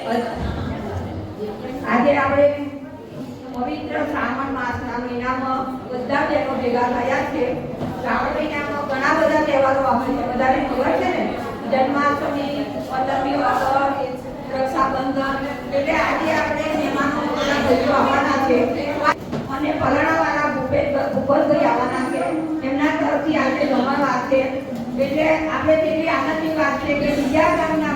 આજે આપણે પવિત્ર શ્રાવણ માસના મહિનામાં બધા બહેનો ભેગા થયા છે. શ્રાવણ મહિનામાં ઘણા બધા તહેવારો આવે છે. બધાને ખબર છે ને, જન્માષ્ટમી, 15મી ઓગસ્ટ, રક્ષાબંધન. એટલે આજે આપણે મહેમાનો આવવાના છે અને પલણાવાળા ભૂપતભાઈ આવવાના છે. એમના તરફથી આજે જમણવાર છે. એટલે આપણે તેવી આનંદની વાત છે કે બીજા ગામના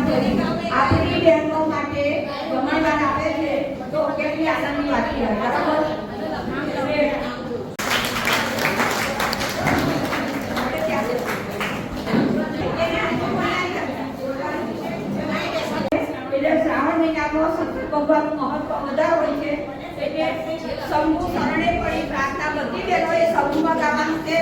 આપણી બહેનો માટે જમણવાર આપે છે, તો કેટલી આનંદની વાત છે. બરાબર. શ્રાવણ મહિનામાં શંકર ભગવાનનું મહત્વ વધારે હોય છે. એટલે સમૂહ શરણે પડી પ્રાર્થના બધી બહેનોએ સમૂહમાં ગાવાનું છે.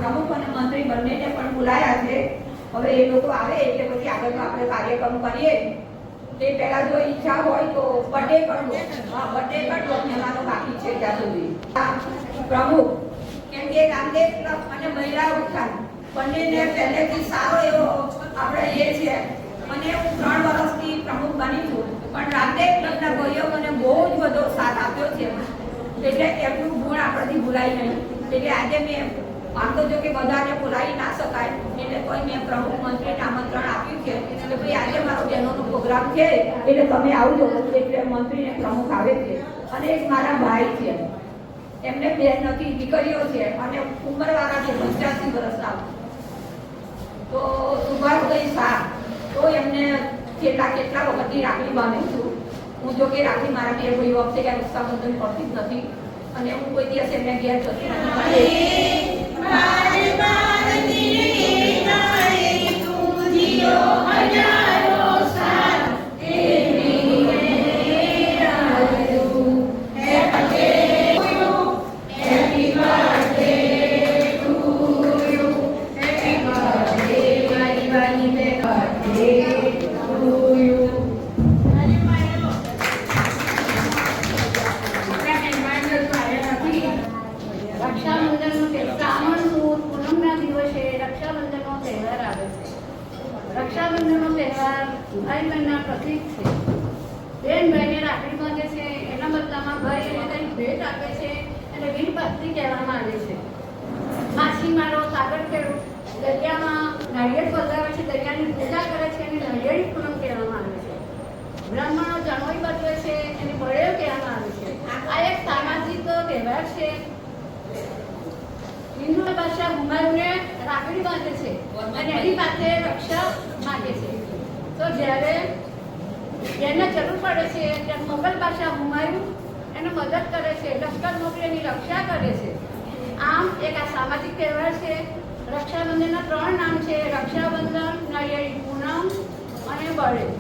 પ્રમુખ અને મંત્રી બંનેને પણ બોલાયા છે. હવે એ લોકો આવે એટલે પછી આગળનો આપણે કાર્યક્રમ કરીએ. તે પહેલા જો ઈચ્છા હોય તો બર્થડે કરવો. બર્થડે કરવો મહેમાનો બાકી છે ત્યાં સુધી. પ્રમુખ કેમ કે રામદેવ ક્લબ અને મહિલા ઉત્થાન બંનેને પહેલેથી સારો એવો આપણે એ છે. અને હું 3 વર્ષથી પ્રમુખ બની છું, પણ રામદેવ ક્લબના ભાઈઓ મને બહુ જ બધો સાથ આપ્યો છે. એટલે એમનું ગુણ આપણાથી ભૂલાય નહીં. એટલે આજે મેં આમ તો જો કે બધાને બોલાવી ના શકાય એટલે કોઈ મેં પ્રમુખ મંત્રીને આમંત્રણ આપ્યું છે એટલે ભાઈ આજે મારો બહેનોનો પ્રોગ્રામ છે એટલે તમે આવજો. એટલે મંત્રીને પ્રમુખ આવે છે. અને એક મારા ભાઈ છે, એમને બેન નથી, દીકરીઓ છે અને ઉંમરવાળા છે, 85 વર્ષના. તો સુભાષભાઈ શાહ, તો એમને કેટલા વખતની રાખડી બાંધું છું હું. જો કે રાખડી મારા બે ભાઈઓ વખતે ક્યાં રક્ષાબંધન પડતી જ નથી અને હું કોઈ દિવસ એમને ઘેર જતી નથી. રક્ષાબંધનનો તહેવાર ભાઈ બહેનના પ્રતીક છે. બેન ભાઈને રાખડી બાંધે છે, એના બદલામાં ભાઈ એને કંઈક ભેટ આપે છે અને વીરભક્તિ કહેવામાં આવે છે. માછીમારો સાગર ખેડૂત દરિયામાં નાળિયેર પધરાવે છે, દરિયાની પૂજા કરે છે અને નાળિયેરી પૂનમ કહેવામાં આવે છે. બ્રાહ્મણો જણોઈ બદલે છે એને બળેવ કહેવામાં આવે છે. આ એક સામાજિક તહેવાર છે. હિન્દુ ભાષા હુમાયુને રાખડી બાંધે છે અને એની પાસે રક્ષા માંગે છે. તો જ્યારે એને જરૂર પડે છે ત્યારે મોગલ ભાષા હુમાયુ એને મદદ કરે છે, લશ્કર મોકલી એની રક્ષા કરે છે. આમ એક આ સામાજિક તહેવાર છે. રક્ષાબંધનના 3 નામ છે: રક્ષાબંધન, નાળિયેરી પૂનમ અને બળેવ.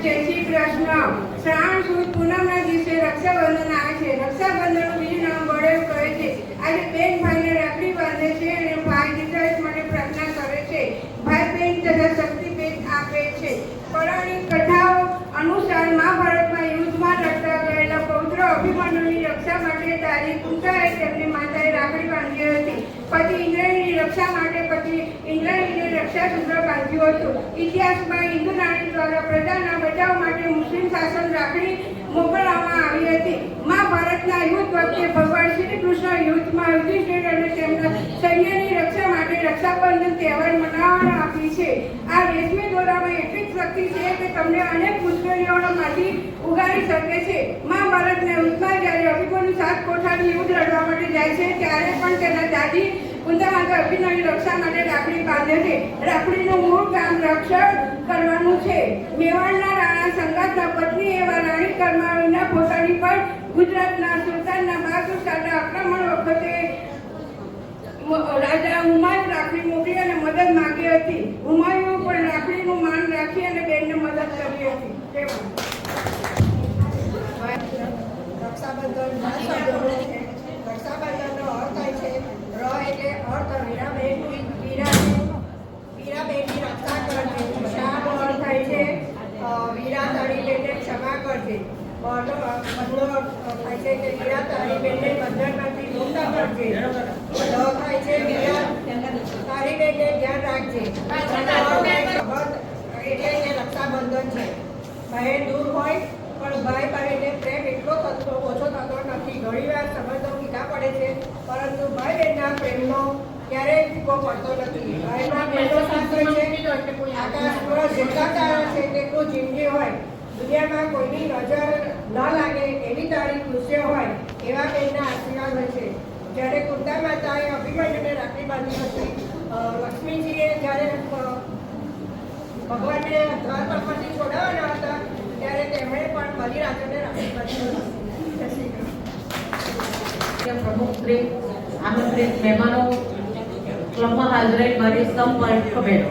જય શ્રી કૃષ્ણ. શ્રાવણ સુદ પૂનમના દિવસે રક્ષાબંધન આવે છે. રક્ષાબંધનનું બીજું નામ બળેવ કહે છે. આજે બેન ભાઈને રાખડી બાંધે છે અને ભાઈ દીકરી માટે પ્રાર્થના કરે છે. ભાઈ બહેન તથા શક્તિ ભેટ આપે છે. પૌરાણિક કથાઓ અનુસાર મહાભારતમાં યુદ્ધમાં લડતા ગયેલા પૌત્ર અભિમન્યુની રક્ષા માટે દાદી કુંતાએ તેમની માતાએ રાખડી બાંધી હતી. પતિ ઇન્દ્રની રક્ષા માટે પતિ ઇન્દ્રજીને રક્ષાસૂત્ર બાંધ્યું હતું. ઇતિહાસમાં હિન્દુ રાણી દ્વારા પ્રજાના બચાવ માટે મુસ્લિમ શાસન રાખડી મોકલવામાં આવી હતી. મહાભારતના યુદ્ધ વખતે ભગવાન શ્રી કૃષ્ણ યુદ્ધમાં યુધિષ્ઠિર અને તેમના સૈન્યની રક્ષા માટે રક્ષાબંધન તહેવાર મનાવવામાં આવી છે. આ રેશમી દોરામાં એટલી જ શક્તિ છે કે તમને અનેક મુશ્કેલીઓમાંથી ઉગારી શકે છે. મહાભારતના યુદ્ધમાં જ્યારે અભિમન્યુ 7 કોઠાની યુદ્ધ લડવા માટે જાય છે ત્યારે પણ તેના દાદી કુંતા માતા અભિમન્યુની રક્ષા માટે રાખડી બાંધે છે. રાખડીનું મૂળ કામ રક્ષણ કરવાનું છે. મેવાડના રાણા સંગાતના પત્ની એવા રાણી કરમાળીના પોતાની પર ગુજરાતના સુલતાનના બહાદુર શાહના આક્રમણ વખતે રાજા હુમાયુ રાખડી મોકલી અને મદદ માંગી હતી. હુમાયુએ પણ રાખડીનું માન રાખી અને બેનને મદદ કરી હતી. રક્ષાબંધનનો અર્થ થાય છે ર એટલે અર્થ વીરાબેનની રક્ષા કરશે. શાનો અર્થ થાય છે વીરા તારીબેનને ક્ષમા કરશે. બળનો થાય છે કે વીરા તારીબેનને બંધનમાંથી મુક્ત કરશે. થાય છે વીરા તારીબેનને ધ્યાન રાખજે. એટલે રક્ષાબંધન છે. બહેન દૂર હોય પણ ભાઈ બહેનને પ્રેમ એટલો ઓછો થતો નથી. ઘણીવાર સંબંધો ફીકા પડે છે પરંતુ ભાઈ બહેનના પ્રેમનો ક્યારેય ફીકો પડતો નથી. ભાઈના બહેનો સાથે આકાશમાં જેટલા તારા છે તેટલું જિંદગી હોય. દુનિયામાં કોઈની નજર ન લાગે એવી તારી ખુશીઓ હોય એવા બહેનના આશીર્વાદ હોય છે. જ્યારે કુંતા માતાએ અભિમન્યુને રાખડી બાંધી હતી, લક્ષ્મીજીએ જ્યારે ભગવાનને દ્વાર પરથી છોડાવવાના હતા ત્યારે તેમણે પણ બલિરાજાને રાખડી બાંધી હતી. પ્રમુખશ્રી, આમંત્રિત મહેમાનો, ક્લબમાં હાજર મારી સંપર્ક બહેનો,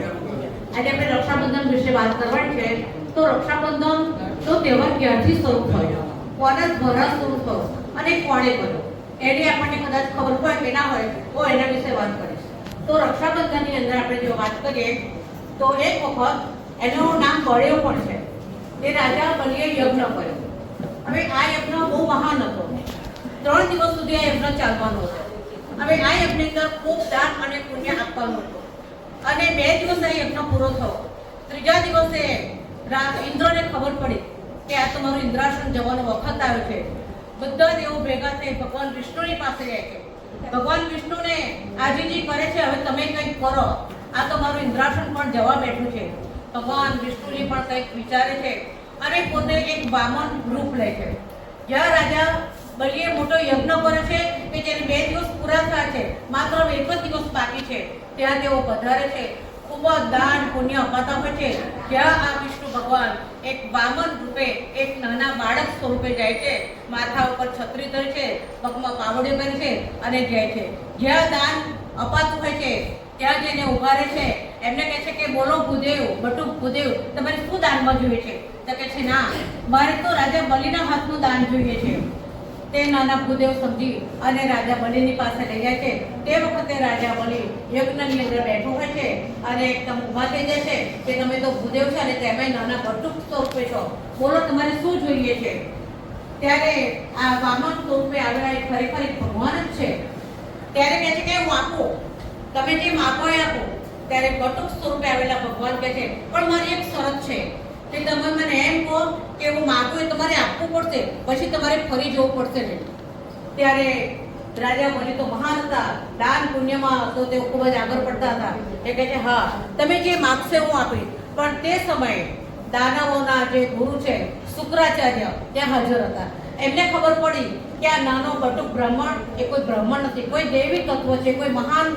આજે આપણે રક્ષાબંધન વિશે વાત કરવાની છે. તો રક્ષાબંધન તો તહેવાર ક્યારથી શરૂ થયો, કોના દ્વારા શરૂ થયો અને કોણે કર્યો એની આપણને કદાચ ખબર હોય કે ના હોય તો એના વિશે વાત કરીશ. તો રક્ષાબંધનની અંદર આપણે જો વાત કરીએ તો એક વખત એનું નામ બળેવ પણ છે. તે રાજા બલિએ યજ્ઞ કર્યો. હવે આ યજ્ઞ બહુ મહાન હતો. 3 દિવસ સુધી આ યજ્ઞ ચાલવાનો હતો. હવે આ યજ્ઞની અંદર ખૂબ દાન અને પુણ્ય આપવાનું હતું અને 2 દિવસ આ યજ્ઞ પૂરો થયો. 3જા દિવસે ઇન્દ્રને ખબર પડી કે આ તમારું ઇન્દ્રાસન જવાનો વખત આવ્યો છે. બધા દેવો ભેગા થઈ ભગવાન વિષ્ણુની પાસે જાય છે. ભગવાન વિષ્ણુને આજીજી કરે છે, હવે તમે કંઈક કરો. આ તો મારું ઇન્દ્રાસન પણ જવા બેઠું છે. ભગવાન વિષ્ણુજી પણ કંઈક વિચારે છે અને પોતે એક વામન રૂપ લે છે. જ્યાં રાજા બલિએ મોટો યજ્ઞ કર્યો છે કે જેને 2 દિવસ પૂરા થયા છે, માત્ર 1 જ દિવસ બાકી છે, ત્યાં તેઓ પધારે છે. ખૂબ જ દાન પુણ્ય અપાતા હોય છે. જ્યાં આ વિષ્ણુ ભગવાન એક વામન રૂપે એક નાના બાળક સ્વરૂપે જાય છે, માથા ઉપર છત્રી ધરે છે, પગમાં પાવડે પહેરે છે અને જાય છે. જ્યાં દાન અપાતું હોય છે ત્યાં જઈને ઉભા રહે છે. એમને કહે છે કે બોલો ભૂદેવ, બટુક ભૂદેવ, તમારે શું દાનમાં જોઈએ છે? તો કહે છે ના, મારે તો રાજા બલિના હાથનું દાન જોઈએ છે. તે નાના ભૂદેવ સમજી અને રાજા બલિની પાસે લઈ જાય છે. તે વખતે રાજા બલિ યજ્ઞની અંદર બેઠો હોય છે અને એકદમ ઊભા થઈ જાય છે કે તમે તો ભૂદેવ છો અને તેમાંય નાના બટુક સ્વરૂપે છો, બોલો તમારે શું જોઈએ છે? ત્યારે આ વામન સ્વરૂપે આવેલા એ ખરેખર એક ભગવાન જ છે. ત્યારે કહે છે કે હું આપું, તમે જે માગો એ આપો. ત્યારે બટુક સ્વરૂપે આવેલા ભગવાન કહે છે પણ મારી એક શરત છે કે તમે મને એમ કહો કે હું માગું એ તમારે આપવું પડશે, પછી તમારે ફરી જવું પડશે નહીં. ત્યારે રાજા બલિ તો મહાન હતા, દાન પુણ્યમાં તો તેઓ ખૂબ જ આગળ પડતા હતા. એ કહે છે હા, તમે જે માગશે હું આપીશ. પણ તે સમયે દાનવોના જે ગુરુ છે શુક્રાચાર્ય ત્યાં હાજર હતા. એમને ખબર પડી કે આ નાનો બટુક બ્રાહ્મણ એ કોઈ બ્રાહ્મણ નથી, કોઈ દૈવી તત્વ છે, કોઈ મહાન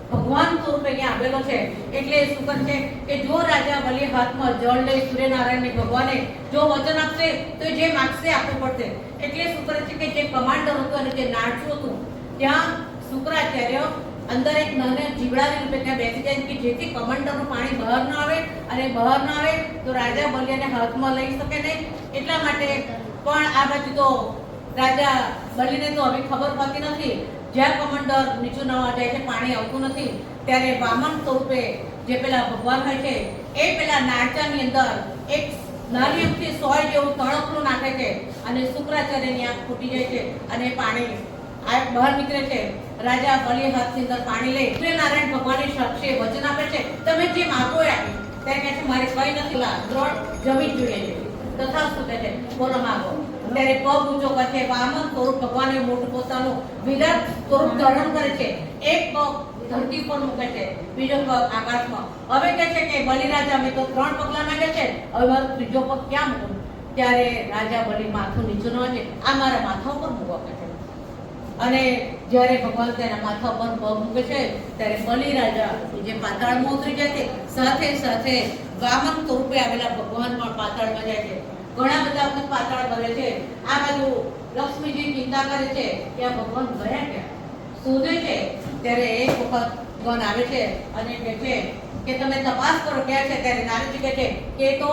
ભગવાન સ્વરૂપે અહીંયા આવેલો છે. એટલે શું કરે છે કે જો રાજા બલિ હાથમાં જળ લઈ સૂર્યનારાયણ ભગવાને જો વચન આપશે તો જે માગશે આપવું પડશે. એટલે શું કરે છે કે જે કમાન્ડર હતો અને જે નાચું હતું ત્યાં શુક્રાચાર્ય અંદર એક નાના જીવડાની રૂપે ત્યાં બેસી જાય કે જેથી કમાન્ડરનું પાણી બહાર ન આવે, અને બહાર ન આવે તો રાજા બલિને હાથમાં લઈ શકે નહીં. એટલા માટે પણ આ બાજુ તો રાજા બલિને તો હવે ખબર પડતી નથી. જ્યાં કમાન્ડર નીચું નવા જાય છે, પાણી આવતું નથી, ત્યારે વામન સ્વરૂપે જે પેલા ભગવાન હોય છે એ પેલા નાળચાની અંદર એક નાની અમથી સોય જેવું તણકલું નાખે છે અને શુક્રાચાર્યની આંખ ફૂટી જાય છે અને પાણી બહાર નીકળે છે. રાજા બલિ હાથની અંદર પાણી લઈ સૂર્યનારાયણ ભગવાનની સાક્ષી વચન આપે છે તમે જે માગો એ આપી. ત્યારે કહે છે મારે કઈ નથી, દ્રોણ જમી જ જોઈએ છે. તથાસ્તુ કહે છે બોલો માગો. ત્યારે પગ ઊંચો કરે છે. વામન સ્વરૂપ ભગવાને મોટું પોતાનું વિરાટ સ્વરૂપ ધારણ કરે છે. એક પગ ધરતી પર મૂકે છે, બીજો પગ આકાશમાં. હવે કહે છે કે બલિરાજા અમે તો 3 પગલા માંગે છે, હવે મારો ત્રીજો પગ ક્યાં મૂકું? ત્યારે રાજા બલિ માથું નીચું ન છે, આ મારા માથા ઉપર મૂકો કહે છે. અને જ્યારે ભગવાન તેના માથા પર પગ મૂકે છે ત્યારે બલિરાજા જે પાતાળમાં ઉતરી જાય છે, સાથે સાથે વામન સ્વરૂપે આવેલા ભગવાન પણ પાતાળમાં જાય છે. ઘણા બધા વખત પાતાળ ભરે છે. આ બાજુ લક્ષ્મીજી ચિંતા કરે છે કે આ ભગવાન ગયા ક્યાં, શોધે છે. ત્યારે એક વખત ભગવાન આવે છે અને કહે છે કે તમે તપાસ કરો ક્યાં છે. ત્યારે નારદજી કહે છે કે તો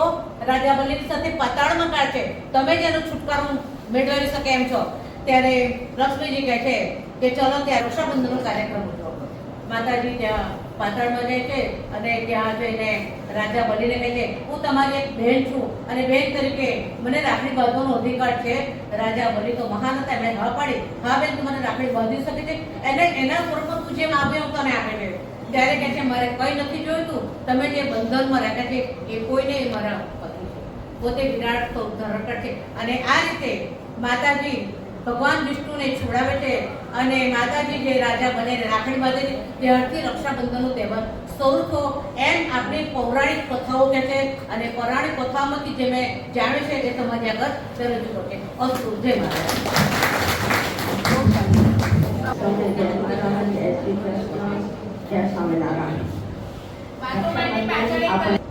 રાજા બલિની સાથે પાતાળમાં કાઢ છે, તમે જ એનો છુટકારો મેળવી શકે એમ છો. ત્યારે લક્ષ્મીજી કહે છે કે ચલો ત્યાં રક્ષાબંધનનો કાર્યક્રમ ઉજવો. માતાજી ત્યાં પાતાળમાં જાય છે અને ત્યાં જઈને રાજા બલિને કહે છે હું તમારી એક બહેન છું અને બહેન તરીકે મને રાખડી બાંધવાનો અધિકાર છે. રાજા બલિ તો મહાન હતા, એમણે હા પાડી, હા બેન તું મને રાખડી બાંધી શકે છે, એને એના સ્વરૂપમાં તું જે માગે હું તને આપે છે. ત્યારે કહે છે મારે કઈ નથી જોઈતું, તમે જે બંધનમાં રાખ્યા છે એ કોઈને મારા પતિ છે, પોતે વિરાટ સ્વરૂપ ધારણ કરે છે. અને આ રીતે માતાજી ભગવાન વિષ્ણુને છોડાવે છે અને માતાજી જે રાજા બને રાખડી બાંધે છે ત્યારથી રક્ષાબંધનનો તહેવાર શરૂ થયો. એમ આપણી પૌરાણિક કથાઓ કહે છે અને પૌરાણિક કથામાંથી જે મેં જાણ્યું છે તે તમારી આગળ તે રજૂ કરું છું. અસ્તુ જય મહારાજ.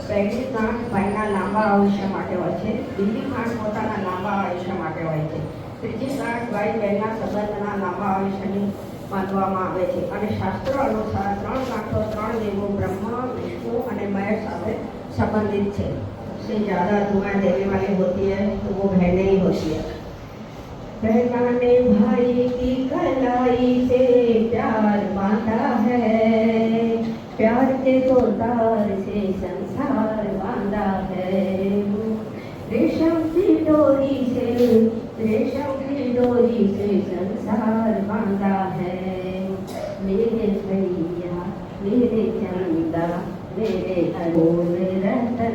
પહેલી ગાંઠ ભાઈના લાંબા આયુષ્ય માટે હોય છે, બીજી ગાંઠ પોતાના લાંબા આયુષ્ય માટે હોય છે, ત્રીજી ગાંઠ ભાઈ બહેનના સંબંધના લાંબા આયુષ્યની બાંધવામાં આવે છે. અને શાસ્ત્રો અનુસાર 3 ગાંઠો 3 દેવો બ્રહ્મા, વિષ્णु અને મહેશ સાથે संबंधित છે. उससे ज़्यादा दुआ देने वाली होती है तो वो बहनें ही होती है. पहचाने भाई की कलाई से प्यार बांधा है, प्यार के तो तार से संसार बांधा है. रेशम की डोरी से संसार बांधा है. मेरे भैया मेरे चंदा मेरे अनमोल रतन,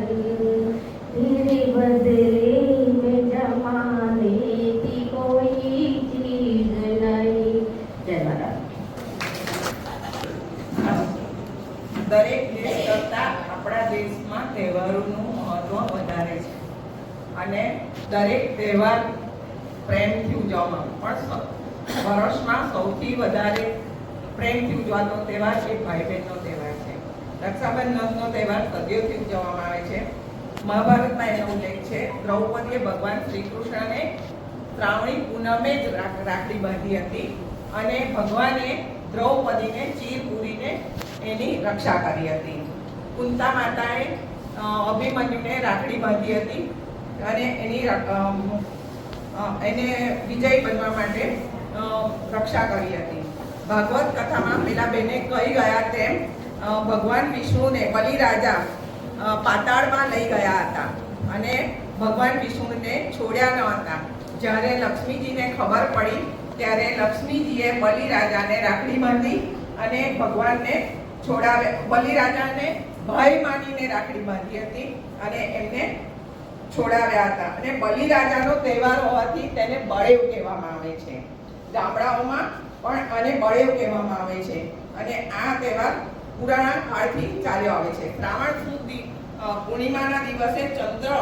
तेरे बदले में जमाने की कोई દરેક તહેવાર પ્રેમથી ઉજવવામાં પણ વર્ષમાં સૌથી વધારે પ્રેમથી ઉજવાતો તહેવાર એ ભાઈ બહેનનો તહેવાર છે. રક્ષાબંધનનો તહેવાર સદીઓથી ઉજવવામાં આવે છે. મહાભારતમાં એનો ઉલ્લેખ છે. દ્રૌપદીએ ભગવાન શ્રી કૃષ્ણને શ્રાવણી પૂનમે જ રાખડી બાંધી હતી અને ભગવાને દ્રૌપદીને ચીર પૂરીને એની રક્ષા કરી હતી. કુંતા માતાએ અભિમન્યુને રાખડી બાંધી હતી અને એને વિજય બનવા માટે રક્ષા કરી હતી. ભાગવત કથામાં પેલા બેને કહી ગયા તેમ ભગવાન વિષ્ણુને બલિરાજા પાતાળમાં લઈ ગયા હતા અને ભગવાન વિષ્ણુને છોડ્યા ન હતા. જ્યારે લક્ષ્મીજીને ખબર પડી ત્યારે લક્ષ્મીજીએ બલિરાજાને રાખડી બાંધી અને ભગવાનને છોડાવ્યા. બલિરાજાને ભાઈ માનીને રાખડી બાંધી હતી અને એમને છોડાવ્યા હતા. અને બલિરાજાનો તહેવાર હોવાથી તેને બળેવ કહેવામાં આવે છે. ગામડાઓમાં પણ આને બળેવ કહેવામાં આવે છે અને આ તહેવાર પુરાણા કાળથી ચાલ્યો આવે છે. શ્રાવણ સુદ પૂર્ણિમાના દિવસે ચંદ્ર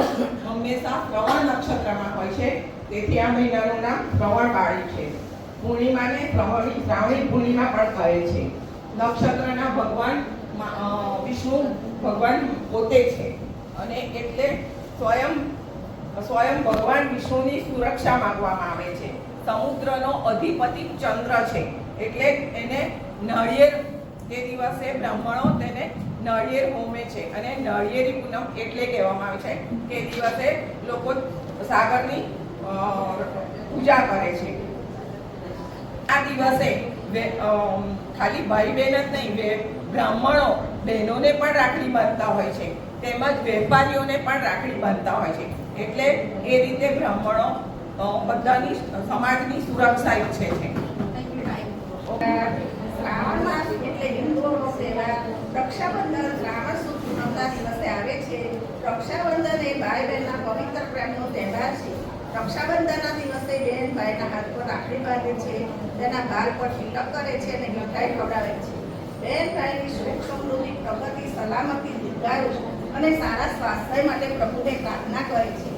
હંમેશા શ્રવણ નક્ષત્રમાં હોય છે, તેથી આ મહિનાનું નામ શ્રવણ બાળી છે. પૂર્ણિમાને શ્રાવણી પૂર્ણિમા પણ કહે છે. નક્ષત્રના ભગવાન વિષ્ણુ ભગવાન પોતે છે અને એટલે સ્વયં ભગવાન વિષ્ણુની સુરક્ષા માંગવામાં આવે છે. સમુદ્રનો અધિપતિ ચંદ્ર છે એટલે એને નાળિયેર તે દિવસે બ્રાહ્મણો તેને નાળિયેર હોમે છે અને નાળિયેરી પૂનમ એટલે કહેવામાં આવે છે કે દિવસે લોકો સાગરની પૂજા કરે છે. આ દિવસે ખાલી ભાઈ બહેન જ નહીં, બ્રાહ્મણો બહેનોને પણ રાખડી બાંધતા હોય છે તેમજ વેપારીઓને પણ રાખડી બાંધતા હોય છે. એટલે એ રીતે બ્રાહ્મણો બધાની સમાજની સુરક્ષા ઈચ્છે છે. શ્રાવણ માસ એટલે હિન્દુઓનો તહેવાર રક્ષાબંધન શ્રાવણ સુદ પૂનમના દિવસે આવે છે. રક્ષાબંધન એ ભાઈ બહેનના પવિત્ર પ્રેમનો તહેવાર છે. રક્ષાબંધનના દિવસે બહેન ભાઈના હાથ પર રાખડી બાંધે છે, તેના ગાલ પર તિલક કરે છે અને મીઠાઈ ખવડાવે છે. બહેન ભાઈની સુખ સમૃદ્ધિ, પ્રગતિ, સલામતી, દીર્ઘાયુ અને સારા સ્વાસ્થ્ય માટે પ્રભુને પ્રાર્થના કરે છે.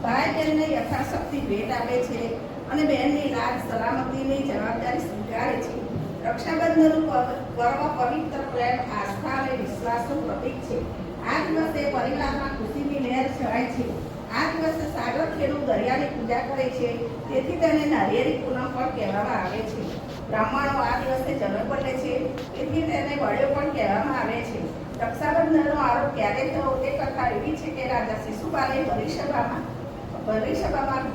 ભાઈ બહેનને યથાશક્તિ ભેટ આપે છે અને બહેનની લાજ સલામતીની જવાબદારી સ્વીકારે છે. રક્ષાબંધનનું પર્વ પવિત્ર પ્રેમ, આસ્થા અને વિશ્વાસનું પ્રતીક છે. આ દિવસે પરિવારમાં ખુશીની લહેર છવાય છે. આ દિવસે સાગર ખેડૂ દરિયાની પૂજા કરે છે, તેથી તેને નારિયેળી પૂનમ પણ કહેવામાં આવે છે. બ્રાહ્મણો આ દિવસે જન્મ લે છે, તેથી તેને બળેવ પણ કહેવામાં આવે છે. રક્ષાબંધનનો આરોપ ક્યારે થયો તે કથા એવી છે કે રાજા શિશુપાલે ભવિષ્યમાં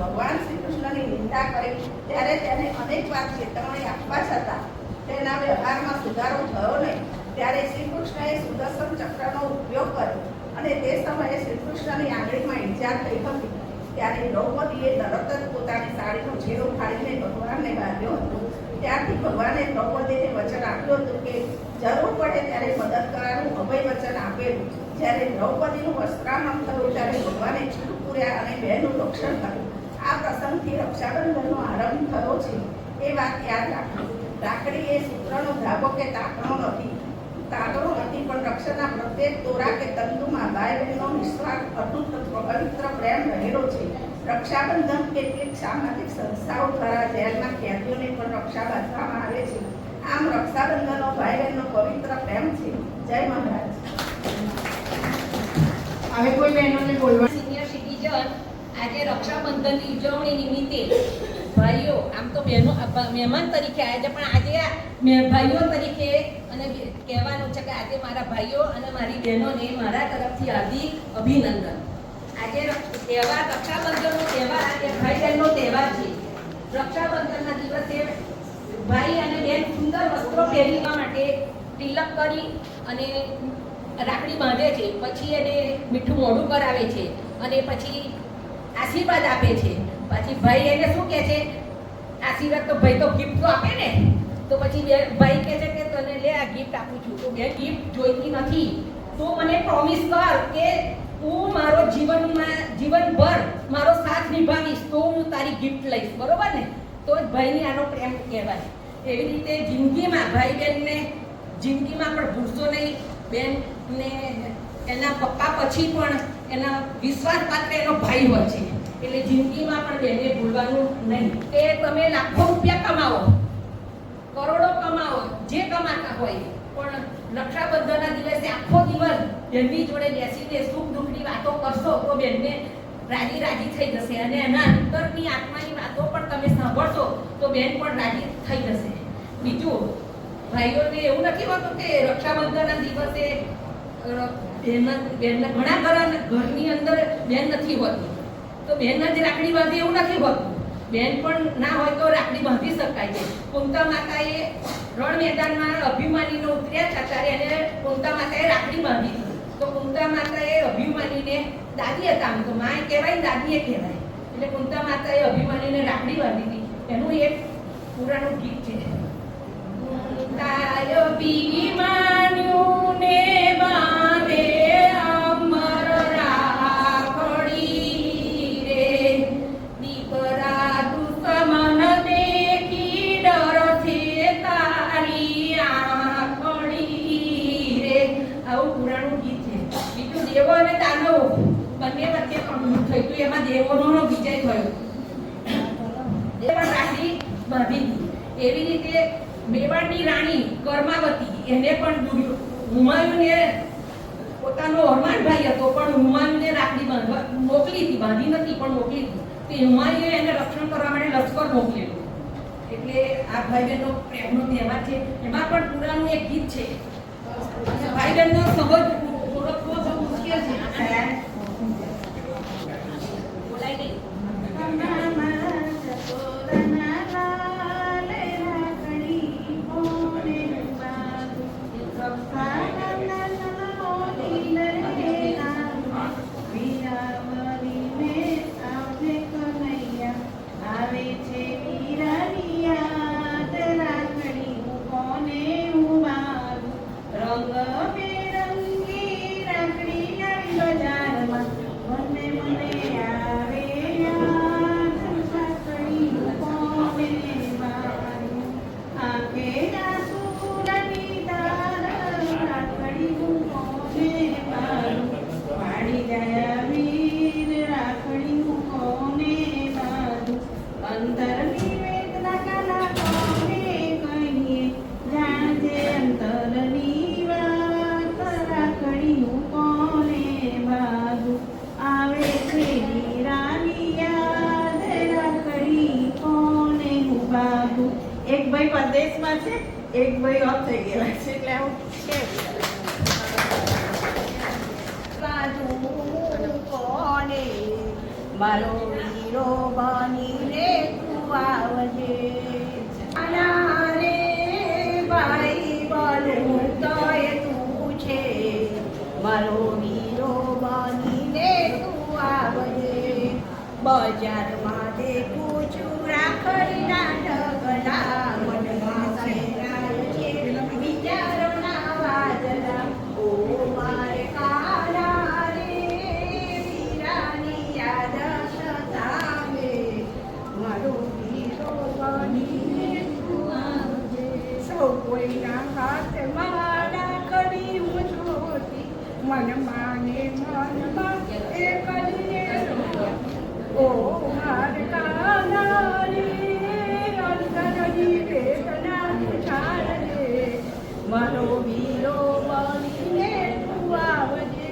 ભગવાન શ્રી કૃષ્ણની નિંદા કરી ત્યારે તેને અનેક વાર ચેતવણી આપવા છતાં તેના વ્યવહારમાં સુધારો થયો નહીં. ત્યારે શ્રી કૃષ્ણએ સુદર્શન ચક્રનો ઉપયોગ કર્યો અને તે સમયે શ્રી કૃષ્ણની આંગળીમાં ઈજા થઈ હતી. ત્યારે દ્રૌપદીએ તરત જ પોતાની સાડીનો છેડો ફાડીને ભગવાનને બાંધ્યો હતો. ત્યારથી ભગવાને દ્રૌપદીને વચન આપ્યું હતું કે જરૂર પડે ત્યારે મદદ કરવાનું અભય વચન આપેલું. જ્યારે દ્રૌપદીનું વસ્ત્રાહરણ થયું ત્યારે ભગવાને ચીર પૂર્યા અને બહેનનું રક્ષણ કર્યું. આ પ્રસંગથી રક્ષાબંધનનો આરંભ થયો છે એ વાત યાદ રાખો. રાખડી એ સૂત્રનો ધાગો કે તાકણો નથી પણ રક્ષણના પ્રત્યેક દોરા કે તંતુમાં ભાઈ બહેનનો નિસ્વાર્થ અતૂટ પવિત્ર પ્રેમ રહેલો છે. રક્ષાબંધન કેટલીક સામાજિક સંસ્થાઓ દ્વારા જેલના કેદીઓને પણ રક્ષા બાંધવામાં આવે છે. આમ રક્ષાબંધનનો ભાઈ બહેનનો પવિત્ર પ્રેમ છે. જય મહારાજ. હવે કોઈ બહેનોને બોલવા. સિનિયર સિટીઝન આજે રક્ષાબંધનની ઉજવણી નિમિત્તે ભાઈઓ, આમ તો બહેનો મહેમાન તરીકે આવ્યા છે, પણ આજે ભાઈઓ તરીકે અને કહેવાનું છે કે આજે મારા ભાઈઓ અને મારી બહેનોને મારા તરફથી હાર્દિક અભિનંદન. આજે તહેવાર રક્ષાબંધનનો તહેવાર એ ભાઈ બહેનનો તહેવાર છે. રક્ષાબંધનના દિવસે ભાઈ અને બહેન સુંદર વસ્ત્રો પહેરવા માટે તિલક કરી અને રાખડી બાંધે છે. પછી એને મીઠું મોઢું કરાવે છે અને પછી આશીર્વાદ આપે છે. પછી ભાઈ એને શું કહે છે? આશીર્વાદ તો ભાઈ તો ગિફ્ટ તો આપે ને, તો પછી ભાઈ કહે છે કે તને લે આ ગિફ્ટ આપું છું. તો બે ગિફ્ટ જોઈતી નથી, તો મને પ્રોમિસ કર કે તું મારો જીવનભર મારો સાથ નિભાવીશ, તો હું તારી ગિફ્ટ લઈશ, બરોબર ને? તો જ ભાઈની આનો પ્રેમ કહેવાય. એવી રીતે જિંદગીમાં ભાઈ બહેનને જિંદગીમાં પણ ભૂલશો નહીં. બેનને એના પપ્પા પછી પણ એના વિશ્વાસપાત્ર એનો ભાઈ હોય છે. એટલે જિંદગીમાં પણ બેને ભૂલવાનું નહીં કે તમે લાખો રૂપિયા કમાવો, કરોડો કમાવો, જે કમાતા હોય, પણ રક્ષાબંધનના દિવસે આખો દિવસ બેનની જોડે બેસીને સુખ દુઃખની વાતો કરશો તો બેનને રાજી રાજી થઈ જશે અને એના અંતરની આત્માની વાતો પણ તમે સાંભળશો તો બેન પણ રાજી થઈ જશે. બીજું, ભાઈઓને એવું નથી હોતું કે રક્ષાબંધનના દિવસે બેનના ઘણા ઘરની અંદર બેન નથી હોતી તો બેન જ રાખડી બાંધે એવું નથી હોતું. બેન પણ ના હોય તો રાખડી બાંધી શકાય છે. કુંતા માતાએ રણ મેદાનમાં અભિમાનીને ઉતર્યા હતા ત્યારે એને કુંતા માતાએ રાખડી બાંધી હતી. તો કુંતા માતાએ અભિમાનીને દાદી હતા, આમ તો માએ કહેવાય દાદીએ કહેવાય, એટલે કુંતા માતાએ અભિમાનીને રાખડી બાંધી હતી. એનું એક પુરાણું ગીત છે. કુંતાય અભિમાન્યું ને બાંધે અમર રાખડી રે, દીકરા દુશ્મન દેખી ડરશે તારી આંખડી રે. આવું પુરાણું ગીત છે. બીજું, દેવો અને દાનવો બંને વચ્ચે પણ થયું હતું, એમાં દેવોનો વિજય થયો. દેવ રાખડી બાંધી હતી. એવી રીતે મેવાડની રાણી કર્માવતી એને પણ હુમાયુને પોતાનો હરમાનભાઈ હતો પણ હુમાયુને રાખડી બાંધવા મોકલી હતી, બાંધી નથી પણ મોકલી હતી. તો હુમાયુએ એને રક્ષણ કરવા માટે લશ્કર મોકલેલું. એટલે આ ભાઈ બહેનનો પ્રેમનો તહેવાર છે. એમાં પણ પુરાનું એક ગીત છે. ભાઈ બહેનનો સંબંધ ઓળખવો બહુ મુશ્કેલ છે. બોલાય નહીં. એક ભાઈ પરદેશમાં છે, એક ભાઈ ઓફ થઈ ગયેલા છે, એટલે આવું કોને મારો વીરો બનીને તું આવજે. આના રે ભાઈ બનું તોય તું છે, મારો વીરો બનીને તું આવજે. બજારમાં દેખું છું રાખડીના ઢગલા, મનમાં સેરાય છે વિચારોના વાદળા. ઓ મારે કાળા રે વીરાની યાદ સતાવે, મારો વીરો બનીને તું આવજે. સૌ કોઈના હાથમાં રાખડી હું જોતી, મનમાં ને મનમાં એ કરીને ઓ મારે કાળા રે અંતરની વેદના છાડજે, મારો વીરો બનીને તું આવજે.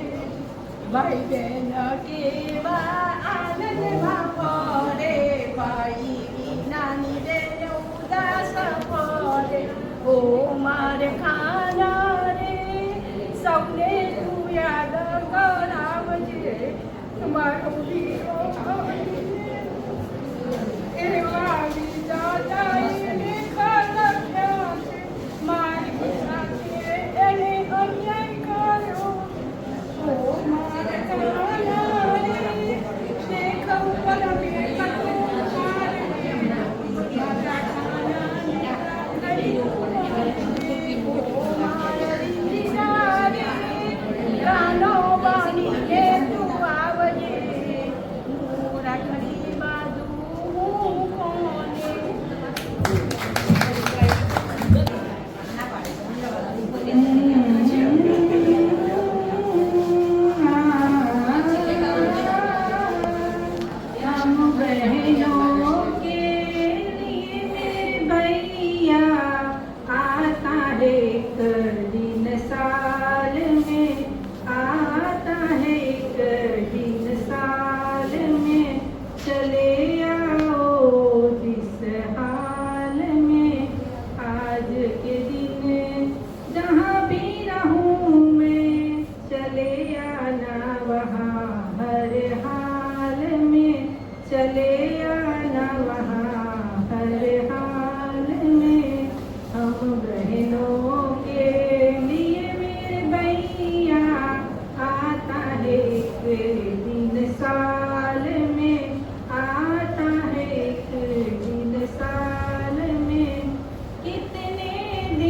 ભાઈ બહેન કેવા આનંદમાં પડે, ભાઈ વિનાની રે ઉદાસ પડે. ઓ મારે કાળા રે સૌને તું યાદ કરાવજે, મારો વીરો એવા વિદાતા એને કલખ્યા છે, મારી સાથે એને અન્યાય કર્યો. ઓ મારા કાળા રે શેખ ઉપર બેઠો મારે, મારા કાળાને રાખડી ઓ મારી વિના રે રાનો બનીને તું આવજે. હું રાખડી બાંધું હું કોને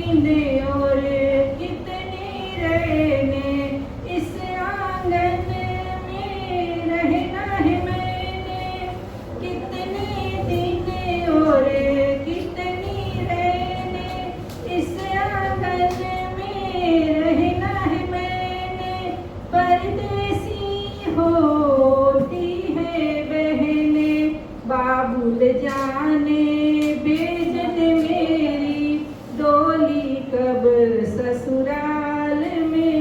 दीने और कितनी रहने इस आंगन में रहना है मैंने, कितने दीने और कितनी रहने इस आंगन में रहना है मैंने। परदेसी होती है बहने बाबुल जाने बेजन मेरी डोली कब ससुराल में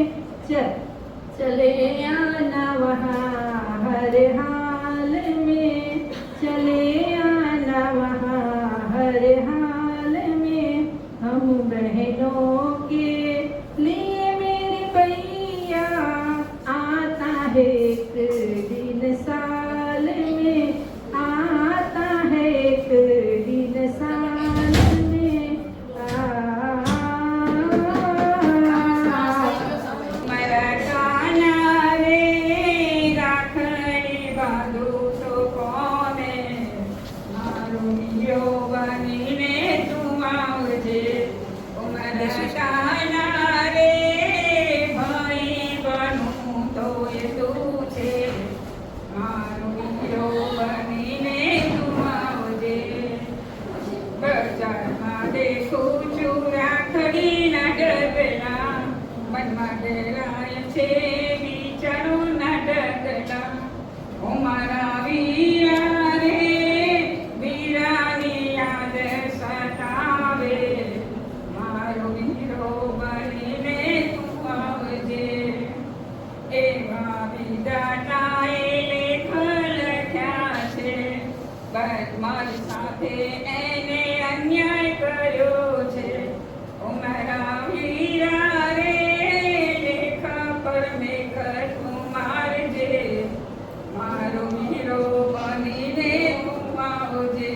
चले आना वहाँ हर हाल में, चले आना वहाँ हर हाल में। हम बहनों के लिए मेरे भैया आता है एक दिन साल में, आता है एक दिन साल में। मारा काना रे રાખડી બાંધું તો કોને, મારો મીરો બનીને તું આવજે। ઓ મારા કાના રે ભાઈ બનું તો એ તું છે, મારો મીરો બનીને તું આવજે। બજારમાં દેખું છું રાખડીના ડગલા, મનમાં ડરાય છે વિચારોના ડગલા। ઓ મારા વીરા રે વીરાની યાદ સતાવે, મારો વીરો બનીને તું આવજે। એવા વિધાતાએ લેખ લખ્યા છે, બસ મારી સાથે એને અન્યાય કર્યો છે। ઓ મારા વીરા રે લેખા પર મેઘ તું મારજે, મારો વીરો બનીને તું આવજે।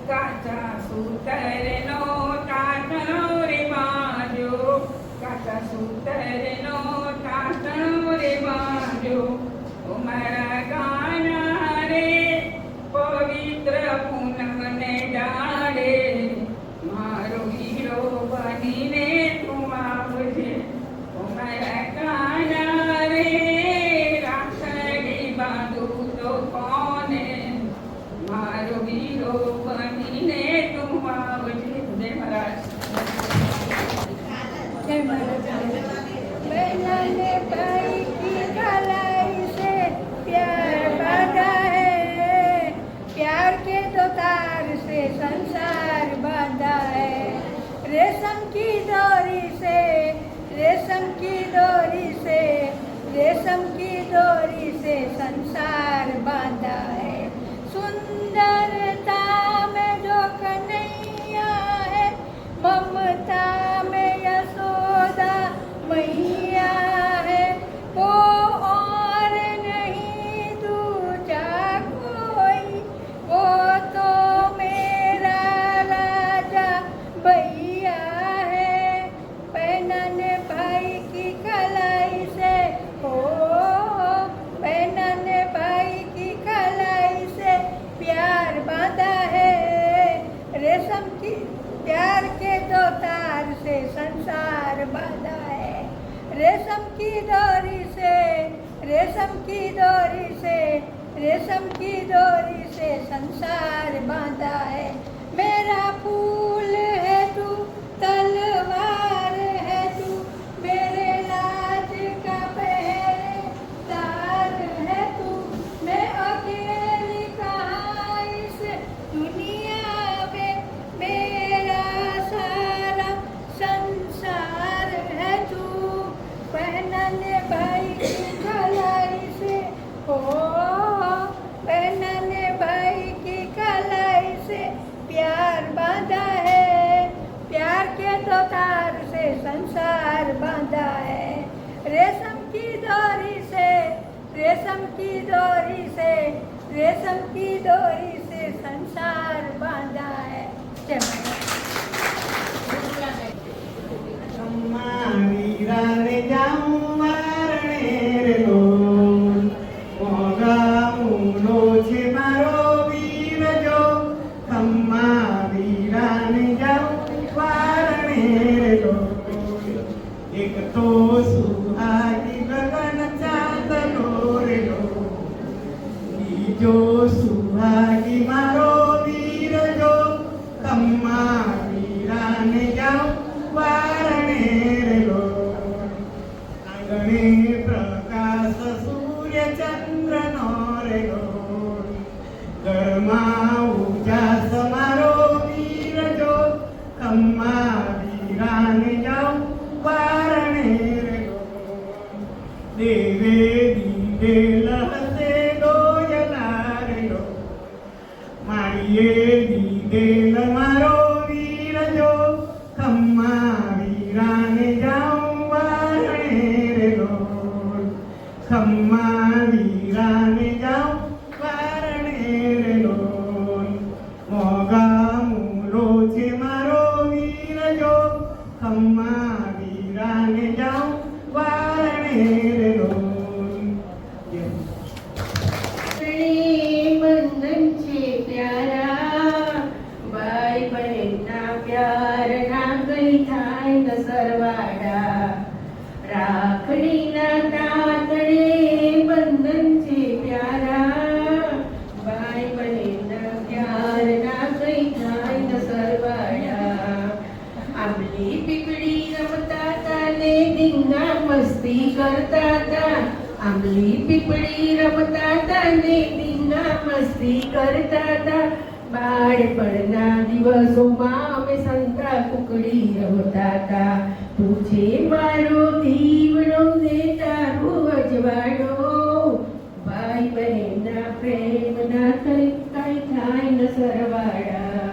કાચા સૂતરનો ટાટણો રે બાંધ્યો, કાચા સૂતરનો ટાટણો રે બાંધ્યો। ઓ મારા ગાના રે પવિત્ર પૂનમને ડાળે, મારો વીરો બનીને તું આવજે। ઓ મારા ગાના રે રાખડી બાંધું તો કોને, મારો વીરો બનીને તું આવજે। જય મહારાજ। मैंने भाई की कलाई से प्यार बांधा है, प्यार के दो तार से संसार बांधा है। रेशम की डोरी से, रेशम की डोरी से, रेशम की डोरी से संसार बांधा है। सुंदरता में जो कन्हैया है, ममता में यशोदा मैया है। वो और नहीं दूजा कोई, वो तो मेरा राजा भैया है। पहनन भाई की कलाई से हो, पहनन भाई की कलाई से प्यार बांधा है। रेशम की प्यार के दो तार से संसार बांधा है। रेशम की डोरी से, रेशम की डोरी से, रेशम की डोरी से संसार बांधा है। मेरा फूल है तू, तलवार है तू, मेरे लाज का पहरेदार है तू। मैं अकेली कहाँ इस दुनिया में, मेरा सारा संसार है तू। पहनन भाई की कलाई से हो, पहनन भाई की कलाई से प्यार बांधा है। प्यार के दो तार से संसार बांधा है। रेशम की डोरी से, रेशम की डोरी से, रेशम की डोरी से संसार बांधा है। जय माता। वीराने जाऊं वारणे रे लोल, मोगामुनो छे मारो वीर जो। खम्मा वीराने जाऊं वारणे એક તો સુહાગી લગન ચાંદનો રેલો, બીજો સુહાગી મારો વીર જો, ખમ્મા વીરાને જાઉં વારણે રેલો. આંગણે પ્રકાશ સૂર્ય ચંદ્રનો રેલો, ઘરમાં ઉજાસ મારો વીર જો, ખમ્મા વીરાને જાઉં વારણે રેલો. દેવે દીવે લહસે દોયલા રેલો, માળીએ દીધેલ મારો વીર જો, ખમ્મા વીરાને જાઉં વારણે રેલો. ખમ્મા વીરાને જાઉં વારણે રેલો. મોગા મૂલો છે મારો વીર જો, ખમ્મા વીરાને જાઉં વારણે રેલો. બંધન છે પ્યારા, ભાઈ બહેનના પ્યારના કઈ થાય ન સરવાળા. રાખડીના તાતણે બંધન છે પ્યારા, ભાઈ બહેનના પ્યારના કઈ થાય ન સરવાળા. આંબલી પીપળી રમતા તા ને ધીંગા મસ્તી કરતા તા, આંબલી પીપળી રમતા તા ને ધીંગા મસ્તી કરતા તા. બાળપણના દિવસોમાં અમે સંતા કુકડી રમતા તા. તું છે મારો દીવડો ને તારું અજવાળો, ભાઈ બહેનના પ્રેમના કઈ થાય ન સરવાળા.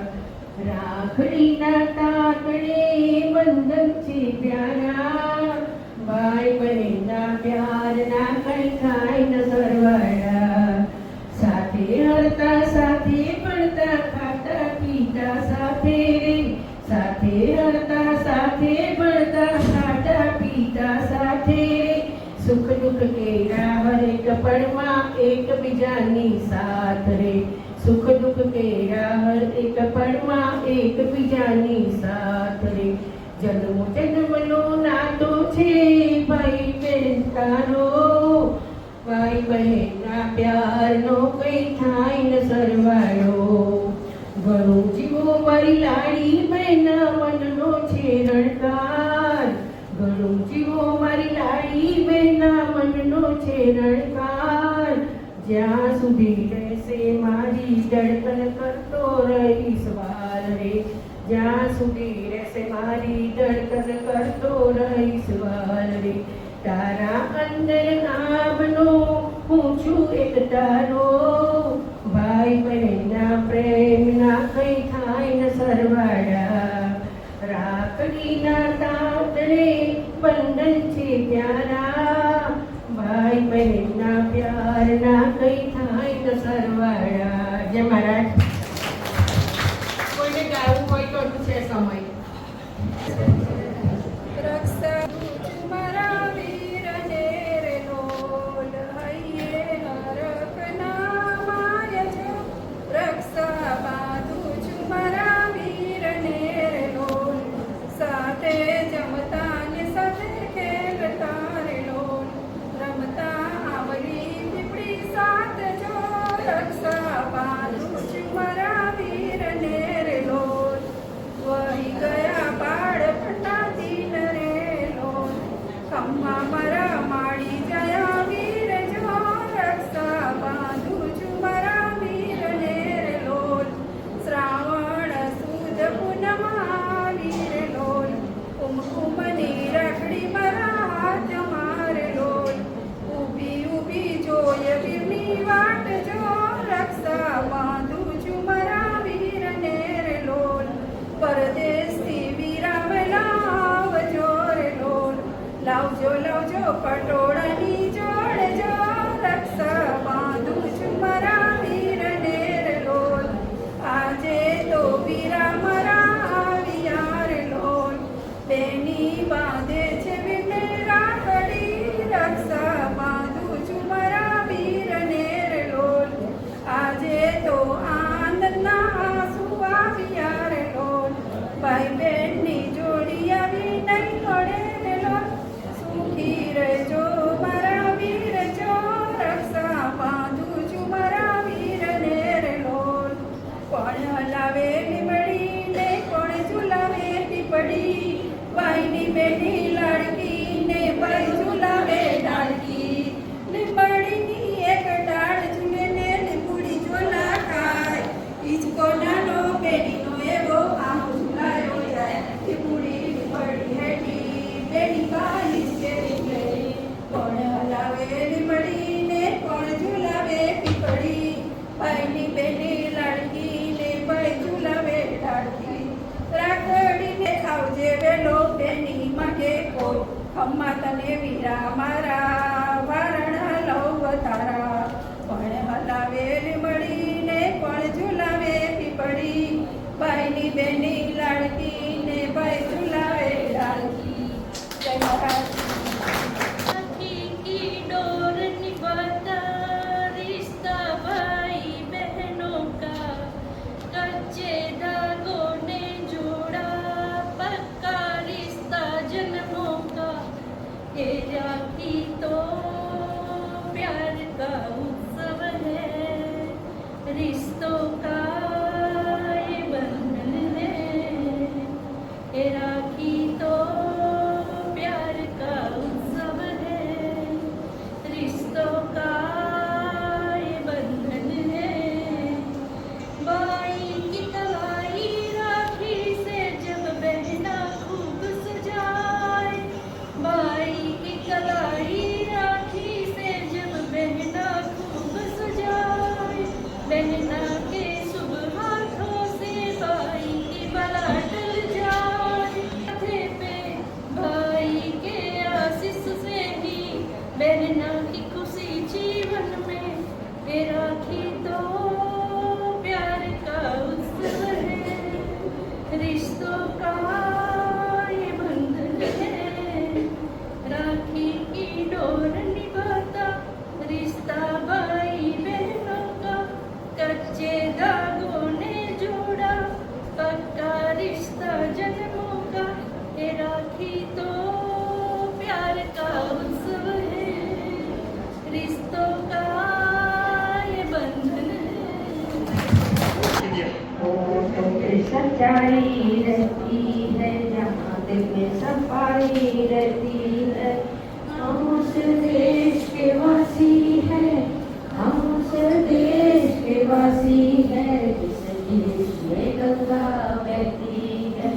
રાખડીના તાતણે બંધન છે પ્યારા, ભાઈ બહેનના પ્યારના કઈ થાય ન સરવાળા. સાથે હરતા સાથે પડતા ખાતા પીતા સાથે રે, સાથે હરતા સાથે પડતા ખાતા પીતા સાથે રે. સુખ દુઃખ કેરા હરેક પળમાં એકબીજાની સાથ રે, સુખ દુઃખ કેરા હર એક પળમાં એકબીજાની સાથ રે. જન્મ જન્મનો નાતો છે ભાઈ બહેન તારો, ભાઈ બહેનના પ્યારનો કઈ થાય ન સરવાળો. ઘણું જીવો મારી લાડી બહેના મનનો છે રણકાર, ઘણું જીવો મારી લાડી બહેના મનનો છે રણકાર. જ્યાં સુધી રહેશે મારી ધડકન કરતો રહીશ વાર રે, જ્યાં સુધી રહેશે મારી ધડકન કરતો રહીશ વાર રે. તારા અંદર નામનો હું છું એક તારો, ભાઈ બહેનના પ્રેમના કઈ થાય ન સરવાળા. રાખડીના તાતણે બંધન છે પ્યારા, ભાઈ બહેનના પ્યારના કઈ થાય ન સરવાળા. જય મહારાજ. કોઈને ગાવું હોય તો છે સમય. રક્ષા મારા વીરને રે લોલ, હૈયે હરકના માય જો. રક્ષા બાંધું છું મારા વીરને રે લોલ, સાથે જમતા ને સાથે ખેલતા રે લોલ. રમતા આવડી પીપળી સાથ જો, રક્ષા બાંધું છું મારા વીરને રે લોલ. વહી ગયા બાળપણના દિન રે લોલ, ખમ્મા મારા માડી જયા વીર જો. રક્ષા બાંધું છું મારા વીરને રે લોલ. શ્રાવણ સુદ પૂનમા વીર લોલ, કુમકુમની રાખડી મારા હાથમાં રે લોલ. ઊભી ઊભી જોય વીરની વાટ જો, રક્ષા બાંધું છું મારા વીરને રે લોલ. પરદેશથી વીરાવેલા આવજો રે લોલ, લાવજો લાવજો પટોળાની જોડ જો. રક્ષા બાંધું છું મારા વીરને રે લોલ. આજે તો વીરા મારા આવ્યા રે લોલ, બેની બાંધે છે વીરને રાખડી. રક્ષા બાંધું છું મારા વીરને રે લોલ. આજે તો આનંદના આંસુ આવ્યા રે લોલ, ભાઈ બહેનની જોડી આવી નહીં મળે રે લોલ. પીપળી ભાઈની બેની લાડકી ને ભાઈ ઝુલાવે ડાળકી લીંબડીની એક ડાળ ઝૂલે ને લીંબુડી ઝોલા ખાય ઈચકો નાનો બેનીનો એવો આમ ઝુલાયો જાય લીંબુડી લીંબડી હેઠી બેની કાલી છે લીંબડી કોણ હલાવે લીંબડીને કોણ ઝુલાવે પીપળી ભાઈની બેની લાડકી ને ભાઈ ઝુલાવે ડાળકી રાખડીને આવજે વેલો બેની માગે કોઈ ખમ્મા તને વીરા મારા વારણ હલવ તારા પણ હલાવે લીંબડીને પણ ઝુલાવે પીપળી ભાઈની બેની લાડકી ને ભાઈ ઝુલાવે ડાળકી જય મહારાજ की डोर निभाता रिश्ता भाई बहनों का कच्चे धागों ने जोड़ा पक्का रिश्ता जन्मों का ये राखी तो प्यार का उत्सव है रिश्तों का ये बंधन है ये राखी तो प्यार का उत्सव है रिश्तों का ये बंधन है भाई की कलाई राखी से जब बहना खूब सजाए भाई की कलाई राखी से जब बहना खूब सजाए बहना के शुभ हाथों से भाई की बला टल जाए माथे पे भाई के आशीष से ही बहना की खुशी जीवन में ये राखी तो प्यार का उत्सव है रिश्तों का ये बंधन है राखी की डोर निभाता रिश्ता भाई बहनों का कच्चे धागों ने जोड़ा पक्का रिश्ता जन्मों का ये राखी तो प्यार का उत्सव है रिश्तों का ये बंधन है होठों पे सच्चाई रहती है जहाँ दिल में सफाई रहती है हम उस देश के वासी हैं हम उस देश के वासी हैं जिस देश में गंगा बहती है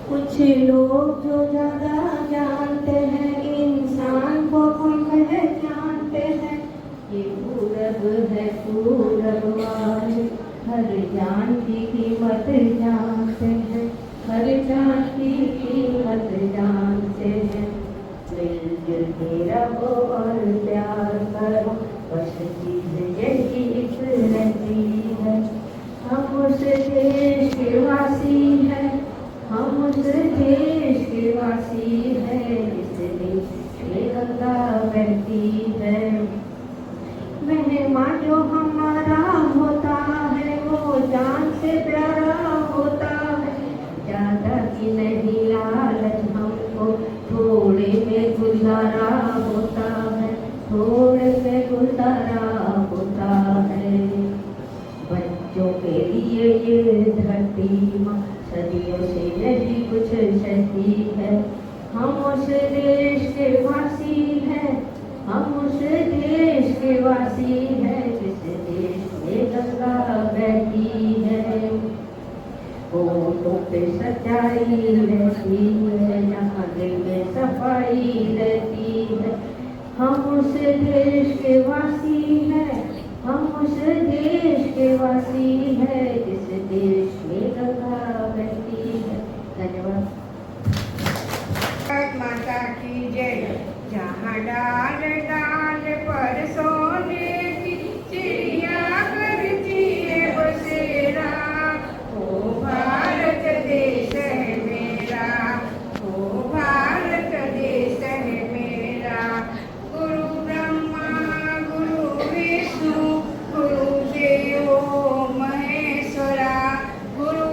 कुछ लोग जो ज्यादा जानते हैं इंसान को कम पहचानते हैं ये पूरब है पूरब वाले हर जान की कीमत जानते हैं हर जान की कीमत जानते हैं मिलजुल के रहो और प्यार करो बस चीज यही एक रहती है हम उस देश के वासी हैं हम उस देश के वासी हैं जिस देश में गंगा बहती है मेहमान जो हमारा होता है वो जान से प्यारा होता है ज्यादा की नहीं लालच हमको थोड़े में गुजारा होता है थोड़े में गुजारा होता है बच्चों के लिए ये धरती माँ सदियों से यही कुछ सहती है हम उस देश के वासी हैं हम उस देश के वासी हैं जिस देश में गंगा बहती है होठों पे सच्चाई रहती है जहाँ दिल में सफाई रहती है हम उस देश के वासी हैं हम उस देश के वासी हैं जिस देश में गंगा बहती है धन्यवाद भारत माता की जय जहाँ डाल डाल पर सोने की चिड़िया करती है बसेरा ओ भारत देश है मेरा ओ भारत देश है मेरा गुरु ब्रह्मा गुरु विष्णु गुरु देवो महेश्वरा गुरु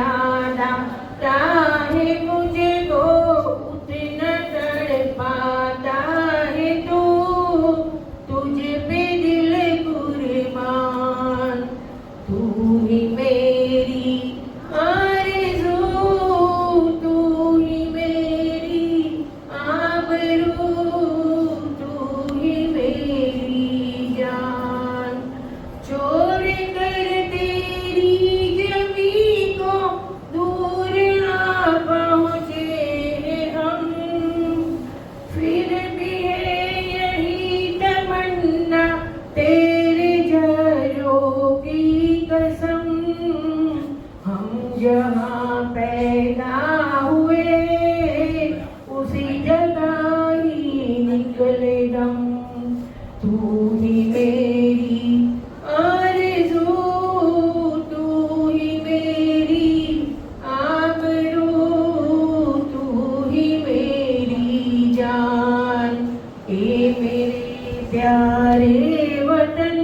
याद आता है मुझको उतना तड़पाता है तू तुझ पे दिल कुर्बान तू ही मेरी आरज़ू तू ही मेरी आबरू तू ही मेरी जान छोड़ कर तेरी जमी को दूर ना पहुँचे हम फिर भी है यही तमन्ना तेरे झरों की कसम हम जहाँ पैदा हुए उसी जगह ही निकले दम तू ही मेरी आरज़ू तू ही मेरी आबरू तू ही मेरी जान ए मेरे प्यारे वतन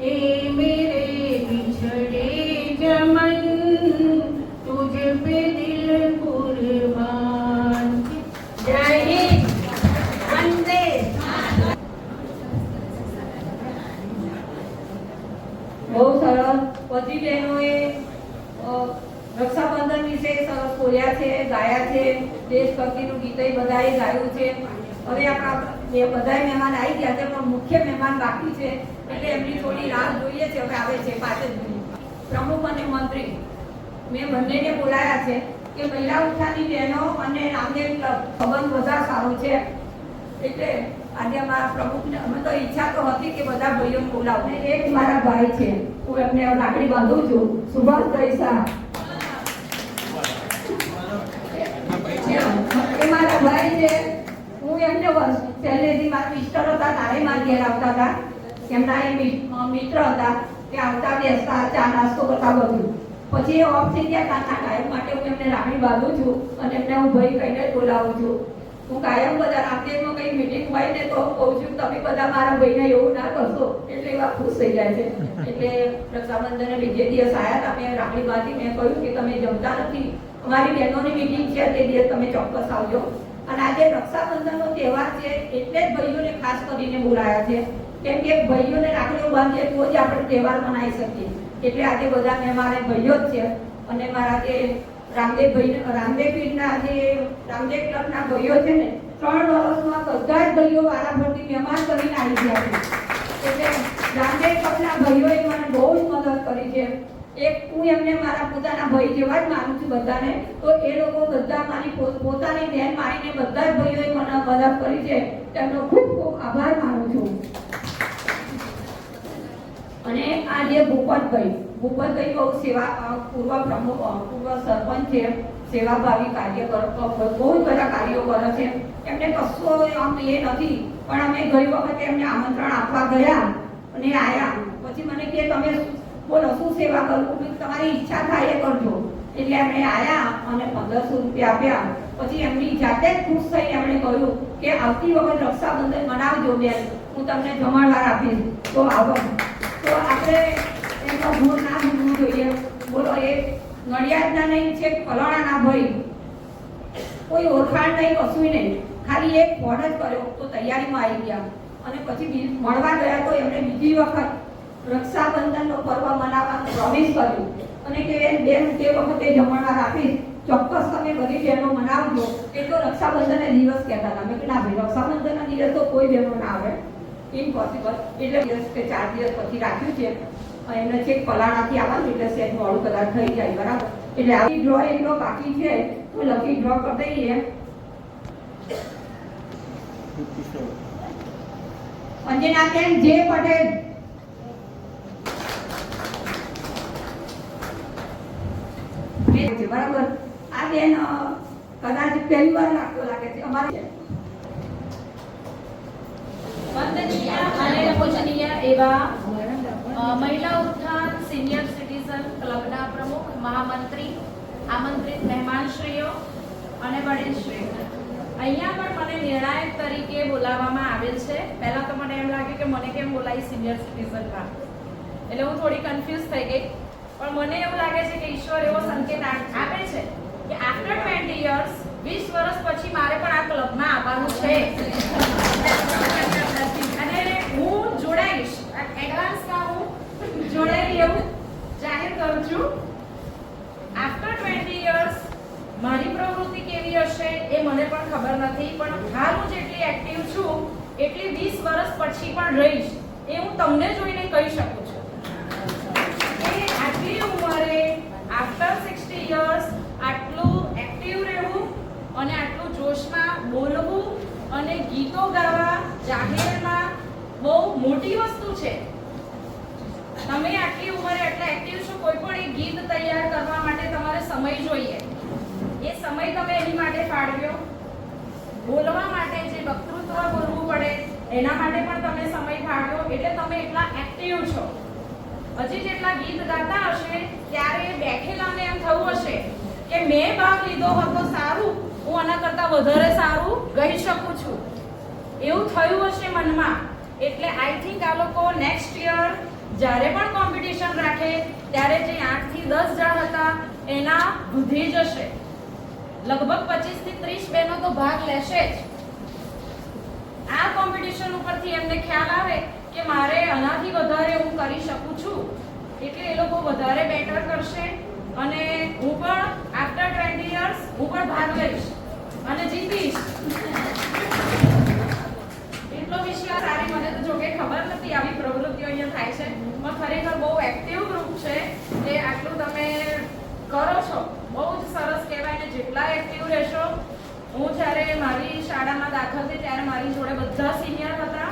ए मेरे बिछड़े चमन तुझ पे दिल कुर्बान जय हिंद वंदे બહુ સરસ બધી બહેનોએ રક્ષાબંધન વિશે સરસ બોલ્યા છે, ગાયા છે, દેશભક્તિનું ગીત બધાએ ગાયું છે. હવે આપણા બધા મહેમાન આવી ગયા છે, પણ મુખ્ય મહેમાન બાકી છે એટલે એમની થોડી રાહ જોઈએ છે. હવે આવે છે 5 જ મિનિટ. પ્રમુખ અને મંત્રી મેં બંનેને બોલાયા છે કે મહિલા ઉઠાની બહેનો અને રામદેવ ક્લબ સંબંધ વધારે સારો છે એટલે આજે અમારા પ્રમુખને અમે તો ઈચ્છા તો હતી કે બધા ભાઈઓને બોલાવું. એક મારા ભાઈ છે, હું એમને લાકડી બાંધું છું, સુભાષભાઈ શાહ. એ મારા ભાઈ છે. હું એમને પહેલેથી મારા મિસ્ટર હતા તારે મારા ઘેર આવતા હતા. એમના એ મિત્ર હતા કે આવતા બેસતા ચા નાસ્તો કરતા બધું. પછી એ ઓફ થઈ ગયા તાના કાયમ માટે હું એમને લાકડી બાંધું છું અને એમને હું ભાઈ કહીને જ બોલાવું છું. હું કાયમ બધા રામદેવમાં કંઈ મીટિંગ હોય ને તો કહું છું તમે બધા મારા ભાઈને એવું ના કરશો એટલે એવા ખુશ થઈ જાય છે. એટલે રક્ષાબંધને બીજે દિવસ આવ્યા હતા, મેં રાખડી બાંધી મેં કહ્યું કે તમે જમતા નથી, અમારી બહેનોની મીટિંગ છે તે દિવસ તમે ચોક્કસ આવજો. અને આજે રક્ષાબંધનનો તહેવાર છે એટલે જ ભાઈઓને ખાસ કરીને બોલાયા છે કેમ કે ભાઈઓને રાખડીઓ બાંધીએ તો જ આપણે તહેવાર મનાવી શકીએ. એટલે આજે બધા મેં મારા ભાઈઓ જ છે અને મારા જે રામદેવ પીરના જે રામદેવ ક્લબના ભાઈઓ છે ને 3 વર્ષમાં બધા જ ભાઈઓ વારાફરતી મહેમાન કરીને આવી ગયા છે. એટલે રામદેવ ક્લબના ભાઈઓએ મને બહુ જ મદદ કરી છે. એક હું એમને મારા પોતાના ભાઈ જેવા જ માનું છું બધાને. તો એ લોકો બધા મારી પોતાની બહેન મારીને બધા જ ભાઈઓએ મને મદદ કરી છે, તેમનો ખૂબ ખૂબ આભાર માનું છું. અને આ જે ભૂપતભાઈ બહુ સેવા પૂર્વ સરપંચ છે, સેવાભાવી કાર્ય બહુ જ બધા કાર્યો કરે છે. એમને કશો આમ એ નથી પણ અમે ગઈ વખતે એમને આમંત્રણ આપવા ગયા અને આવ્યા. પછી મને કે તમે બોલો શું સેવા કરવું, તમારી ઈચ્છા થાય એ કરજો. એટલે એમણે આવ્યા અને 1500 રૂપિયા આપ્યા. પછી એમની જાતે જ ખુશ થઈને એમણે કહ્યું કે આવતી વખત રક્ષાબંધન મનાવજો બેન, હું તમને જમણવાર આપીશ તો આવો. તો આપણે એનો ગુણ ના ભૂલવું જોઈએ. બોલો એ નડિયાદના નહીં છે, પલાણાના ભાઈ, કોઈ ઓળખાણ નહીં, કશું નહીં, ખાલી એક ફોન જ કર્યો તો તૈયારીમાં આવી ગયા. અને પછી મળવા ગયા તો એમણે બીજી વખત રક્ષાબંધનનો પર્વ મનાવવાનું પ્રોમિસ કર્યું અને કે બેન તે વખતે જમણવાર આપીશ, ચોક્કસ તમે બધી બહેનો મનાવજો. એ તો રક્ષાબંધનના દિવસ કહેતા હતા. મેં કે ના ભાઈ, રક્ષાબંધનના દિવસ તો કોઈ બહેનો ના આવે, ઇમ્પોસિબલ. એટલે દિવસ કે 4 દિવસ પછી રાખ્યું છે. એમને છેક પલાણાથી આવવાનું એટલે સેજ મોડું કદાચ થઈ જાય, બરાબર. એટલે આવી ડ્રો એટલો બાકી છે તો લકી ડ્રો કરી દઈએ. અંજનાબેન જે પટેલ, બરાબર. આ બેન કદાચ પહેલી વાર લાગે છે અમારે. વંદનીય અને પૂજનીય એવા મહિલા ઉત્થાન સિનિયર સિટીઝન ક્લબના પ્રમુખ, મહામંત્રી, આમંત્રિત મહેમાનશ્રીઓ અને વડીલશ્રીઓ, અહીંયા પણ મને નિર્ણાયક તરીકે બોલાવવામાં આવેલ છે. પહેલાં તો મને એમ લાગ્યું કે મને કેમ બોલાવી સિનિયર સિટીઝનમાં, એટલે હું થોડી કન્ફ્યુઝ થઈ ગઈ. પણ મને એવું લાગે છે કે ઈશ્વર એવો સંકેત આપે છે કે આફ્ટર 20 યર્સ 20 વર્ષ પછી મારે પણ આ ક્લબમાં આવવાનું છે અને હું જોડાઈશ. એડવાન્સમાં હું જોડાયેલી એવું જાહેર કરું છું. આફ્ટર 20 યર્સ મારી પ્રવૃત્તિ કેવી હશે એ મને પણ ખબર નથી, પણ હાલ હું જેટલી એક્ટિવ છું એટલી 20 વર્ષ પછી પણ રહીશ એ હું તમને જોઈને કહી શકું છું. આટલી ઉંમરે આફ્ટર 60 યર્સ આટલું એક્ટિવ રહેવું અને આટલું જોશમાં બોલવું અને ગીતો ગાવા જાહેરમાં બહુ મોટી વસ્તુ છે. તમે આટલી ઉંમરે એટલા એક્ટિવ છો, કોઈ પણ એક ગીત તૈયાર કરવા માટે તમારે સમય જોઈએ. એ સમય તમે એની માટે ફાળવ્યો. બોલવા માટે જે વક્તૃત્વ બોલવું પડે એના માટે પણ તમે સમય ફાળવ્યો, એટલે તમે એટલા એક્ટિવ છો. હજી જેટલા ગીત ગાતા હશે ત્યારે બેઠેલાને એમ થવું હશે કે મેં ભાગ લીધો હતો સારું, હું આના કરતાં વધારે સારું ગાઈ શકું છું, એવું થયું હશે મનમાં. એટલે આઈ થિંક આ લોકો નેક્સ્ટ યર જ્યારે પણ કોમ્પિટિશન રાખે ત્યારે જે 8 થી 10 જણ હતા એના વધી જશે. લગભગ 25 થી 30 બહેનો તો ભાગ લેશે જ. આ કોમ્પિટિશન ઉપરથી એમને ખ્યાલ આવે કે મારે આનાથી વધારે હું કરી શકું છું, એટલે એ લોકો વધારે બેટર કરશે. અને હું પણ આફ્ટર 20 યર્સ હું પણ ભાગ લઈશ અને જીતીશ એટલો વિશ્વાસ. સારી મને તો જોકે ખબર નથી આવી પ્રવૃત્તિઓ અહીંયા થાય છે, પણ ખરેખર બહુ એક્ટિવ ગ્રુપ છે જે આટલું તમે કરો છો. બહુ જ સરસ કહેવાય. ને જેટલા એક્ટિવ રહેશો, હું જ્યારે મારી શાળામાં દાખલ થઈ ત્યારે મારી જોડે બધા સિનિયર હતા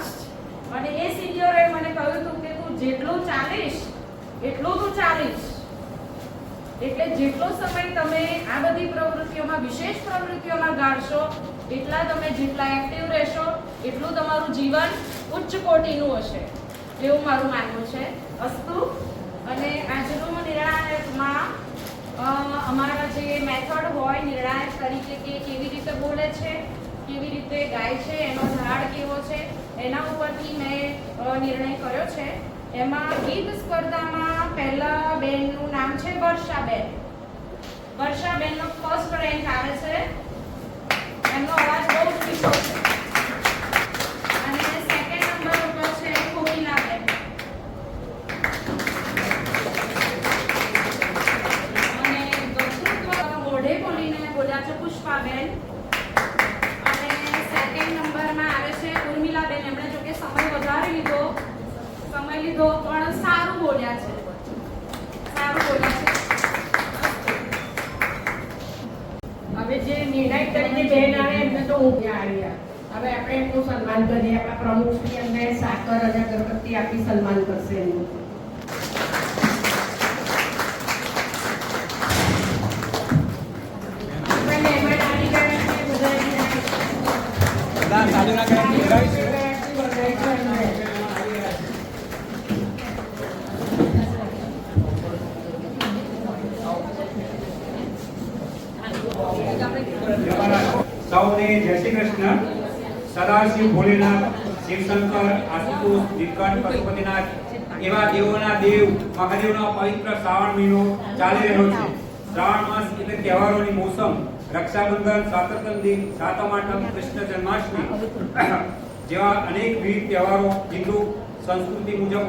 અને એ સિનિયરોએ મને કહ્યું હતું કે તું જેટલું ચાલીશ એટલું તું ચાલીશ. એટલે જેટલો સમય તમે આ બધી પ્રવૃત્તિઓમાં, વિશેષ પ્રવૃત્તિઓમાં ગાળશો, એટલા તમે જેટલા એક્ટિવ રહેશો એટલું તમારું જીવન ઉચ્ચ કોટીનું હશે એવું મારું માનવું છે. અસ્તુ. અને આજનું નિર્ણાયકમાં અમારા જે મેથડ હોય નિર્ણાયક તરીકે કે કેવી રીતે બોલે છે, કેવી રીતે ગાય છે, એનો ઢાળ કેવો છે, એના ઉપરથી મેં નિર્ણય કર્યો છે. એમાં ગીત સ્પર્ધામાં પહેલા બેનનું નામ છે વર્ષાબેન. વર્ષાબેનનો ફર્સ્ટ રેન્ક આવે છે. એમનો અવાજ બહુ જ મીઠો છે. અને સેકન્ડ નંબર ઉપર છે કોકિલાબેન. અને વક્તૃત્વ મોઢે બોલીને બોલ્યા છે પુષ્પાબેન. અને સેકન્ડ નંબરમાં આવે છે ઉર્મિલાબેન. એમણે જોકે સમય વધારે લીધો પણ સારું બોલ્યા છે. હવે જે નિર્ણાયક તરીકે બેન આવે એમને તો હું ત્યાં આવ્યા. હવે આપણે એમનું સન્માન કરીએ. આપણા પ્રમુખશ્રી એમને સાકર અને અગરબત્તી આપી સન્માન કરશે એમનું. સૌને જય શ્રી કૃષ્ણ. સદાશિવ ભોલેનાથ, શિવશંકર, આશુતોષ, નીલકંઠ, પશુપતિનાથ એવા દેવોના દેવ મહાદેવનો પવિત્ર શ્રાવણ મહિનો ચાલી રહ્યો છે. શ્રાવણ માસ એટલે તહેવારોની મોસમ. રક્ષાબંધન, સ્વાતંત્ર્ય દિન, સાતમ આઠમ, કૃષ્ણ જન્માષ્ટમી જેવા અનેક વિવિધ તહેવારો હિન્દુ સંસ્કૃતિ મુજબ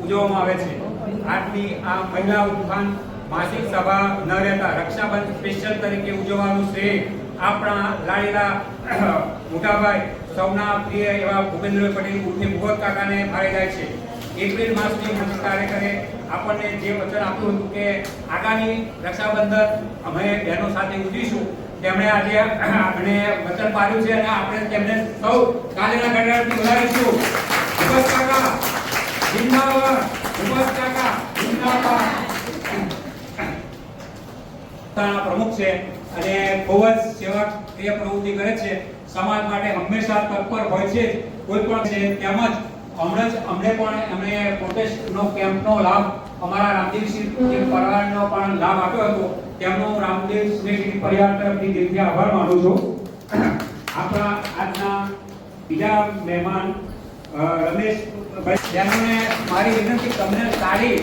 ઉજવવામાં આવે છે. આજની આ મહિલા ઉત્થાન માસિક સભા ન રહેતા રક્ષાબંધન સ્પેશિયલ તરીકે ઉજવવાનું શ્રેય આપણા લાડીલા મોટાભાઈ સૌના પ્રિય એવા ભૂપેન્દ્રભાઈ પટેલ ઉર્ફે ભૂપત કાકાને ફાળે જાય છે. એપ્રિલ માસની મંચ કાર્યકરે આપણને જે વચન આપ્યું હતું કે આગામી રક્ષાબંધન અમે બહેનો સાથે ઉજવીશું, તેમણે આજે આપણે વચન પાડ્યું છે અને આપણે તેમને સૌ કાલેના ઘડિયાળથી બોલાવીશું. ભૂપત કાકા જિંદાબાદ, ભૂપત કાકા જિંદાબાદ. પ્રમુખ છે અને બહુ જ સેવાકીય પ્રવૃત્તિ કરે છે. સમાજ માટે હંમેશા તત્પર હોય છે. કોઈ પણ છે તેમજ અમને પણ એમણે પ્રોટેસ્ટનો કેમ્પનો લાભ અમારા રામદેવસિંહ પરિવારનો પણ લાભ આપ્યો હતો. તેમનો રામદેવસિંહ પરિવાર તરફથી દિલથી આભાર માનું છું. આપણા આજના બીજા મહેમાન રમેશભાઈ, જેમને મારી વિનંતી તમને સારી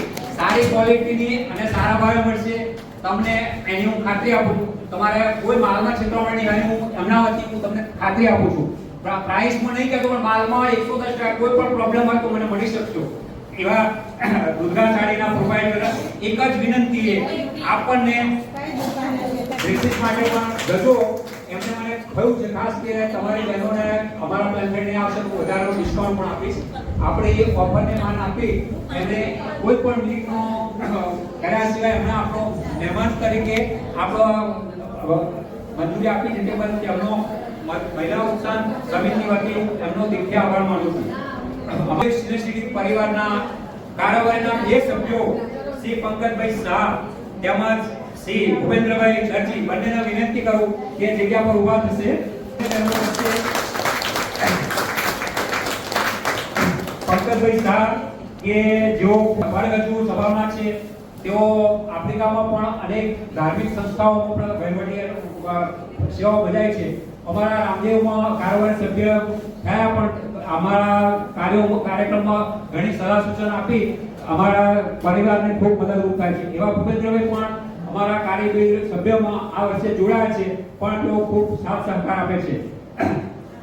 સારી ક્વોલિટીની અને સારા ભાવે મળશે તમને એની હું ખાતરી આપું છું. તમારે કોઈ માલમાં છેતરવાની એની હું એમના વતી હું તમને ખાતરી આપું છું. પ્રાઇસમાં નહીં કહેતો પણ માલમાં 110% કોઈ પણ પ્રોબ્લેમ હોય તો મને મળી શકશો. એવા દુર્ગા સાડીના પ્રોવાઈડર એક જ વિનંતી છે આપણને રિસીટ માટે પણ ગજો એમને મને કહ્યું છે ખાસ કે તમારી બહેનોને અમારા પ્લેનફેડને આવશે તો વધારે ડિસ્કાઉન્ટ પણ આપીશ. આપણે એ ઓફરને માન આપી એમને કોઈ પણ મિનિટનો કર્યા સિવાય એમને આપણો મહેમાન તરીકે આપણો મંજૂરી આપી છે તે બદલ તેમનો મહિલા ઉત્થાન સમિતિ વતી એમનો દિલથી આભાર માનું છું. અમે સિનિયર સિટીઝન પરિવારના કારોબારીના બે સભ્યો શ્રી પંકજભાઈ શાહ તેમજ શ્રી ભૂપેન્દ્રભાઈ દરજી બંનેને વિનંતી કરું કે જગ્યા પર ઊભા થશે. પંકજભાઈ શાહ કે જેઓ બાળગજુ સભામાં છે તેઓ આફ્રિકામાં પણ અનેક ધાર્મિક સંસ્થાઓમાં પણ વહીવટી સેવાઓ બજાવે છે. અમારા રામદેવમાં કારોબારી સભ્ય થયા પણ અમારા કાર્યક્રમમાં ઘણી સલાહ સૂચન આપી અમારા પરિવારને ખૂબ મદદરૂપ થાય છે. એવા ભૂપેન્દ્રભાઈ પણ અમારા કાર્યકારી સભ્યમાં આ વર્ષે જોડાયા છે પણ તેઓ ખૂબ સાથ સહકાર આપે છે.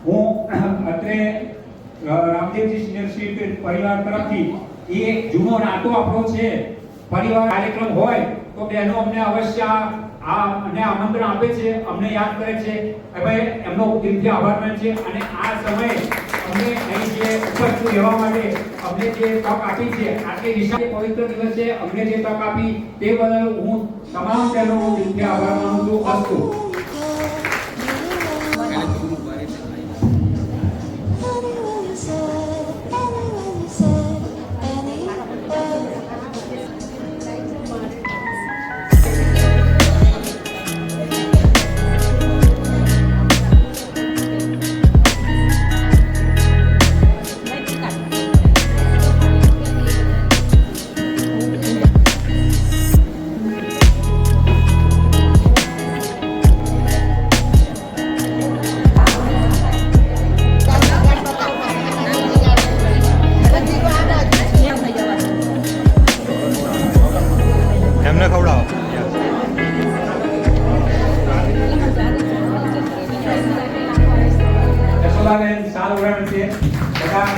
હું અત્રે રામદેવજી સિનિયર સિટીઝન પરિવાર તરફથી એક જૂનો નાતો આપણો છે પરિવાર કાર્યક્રમ હોય તો બહેનો અમને અવશ્ય અને આમંત્રણ આપે છે, અમને યાદ કરે છે. હવે એમનો દિલથી આભાર માને છે અને આ સમયે અમને અહીં જે ઉપસ્થિત રહેવા માટે અમને જે તક આપી છે આટલી વિશાળ પવિત્ર દિવસે અમને જે તક આપી તે બદલ હું તમામ બહેનોનો દિલથી આભાર માનું છું. અસ્તુ. એમને ખવડાવો. યશોદાબેન સાલ ઉડાણ છે બધા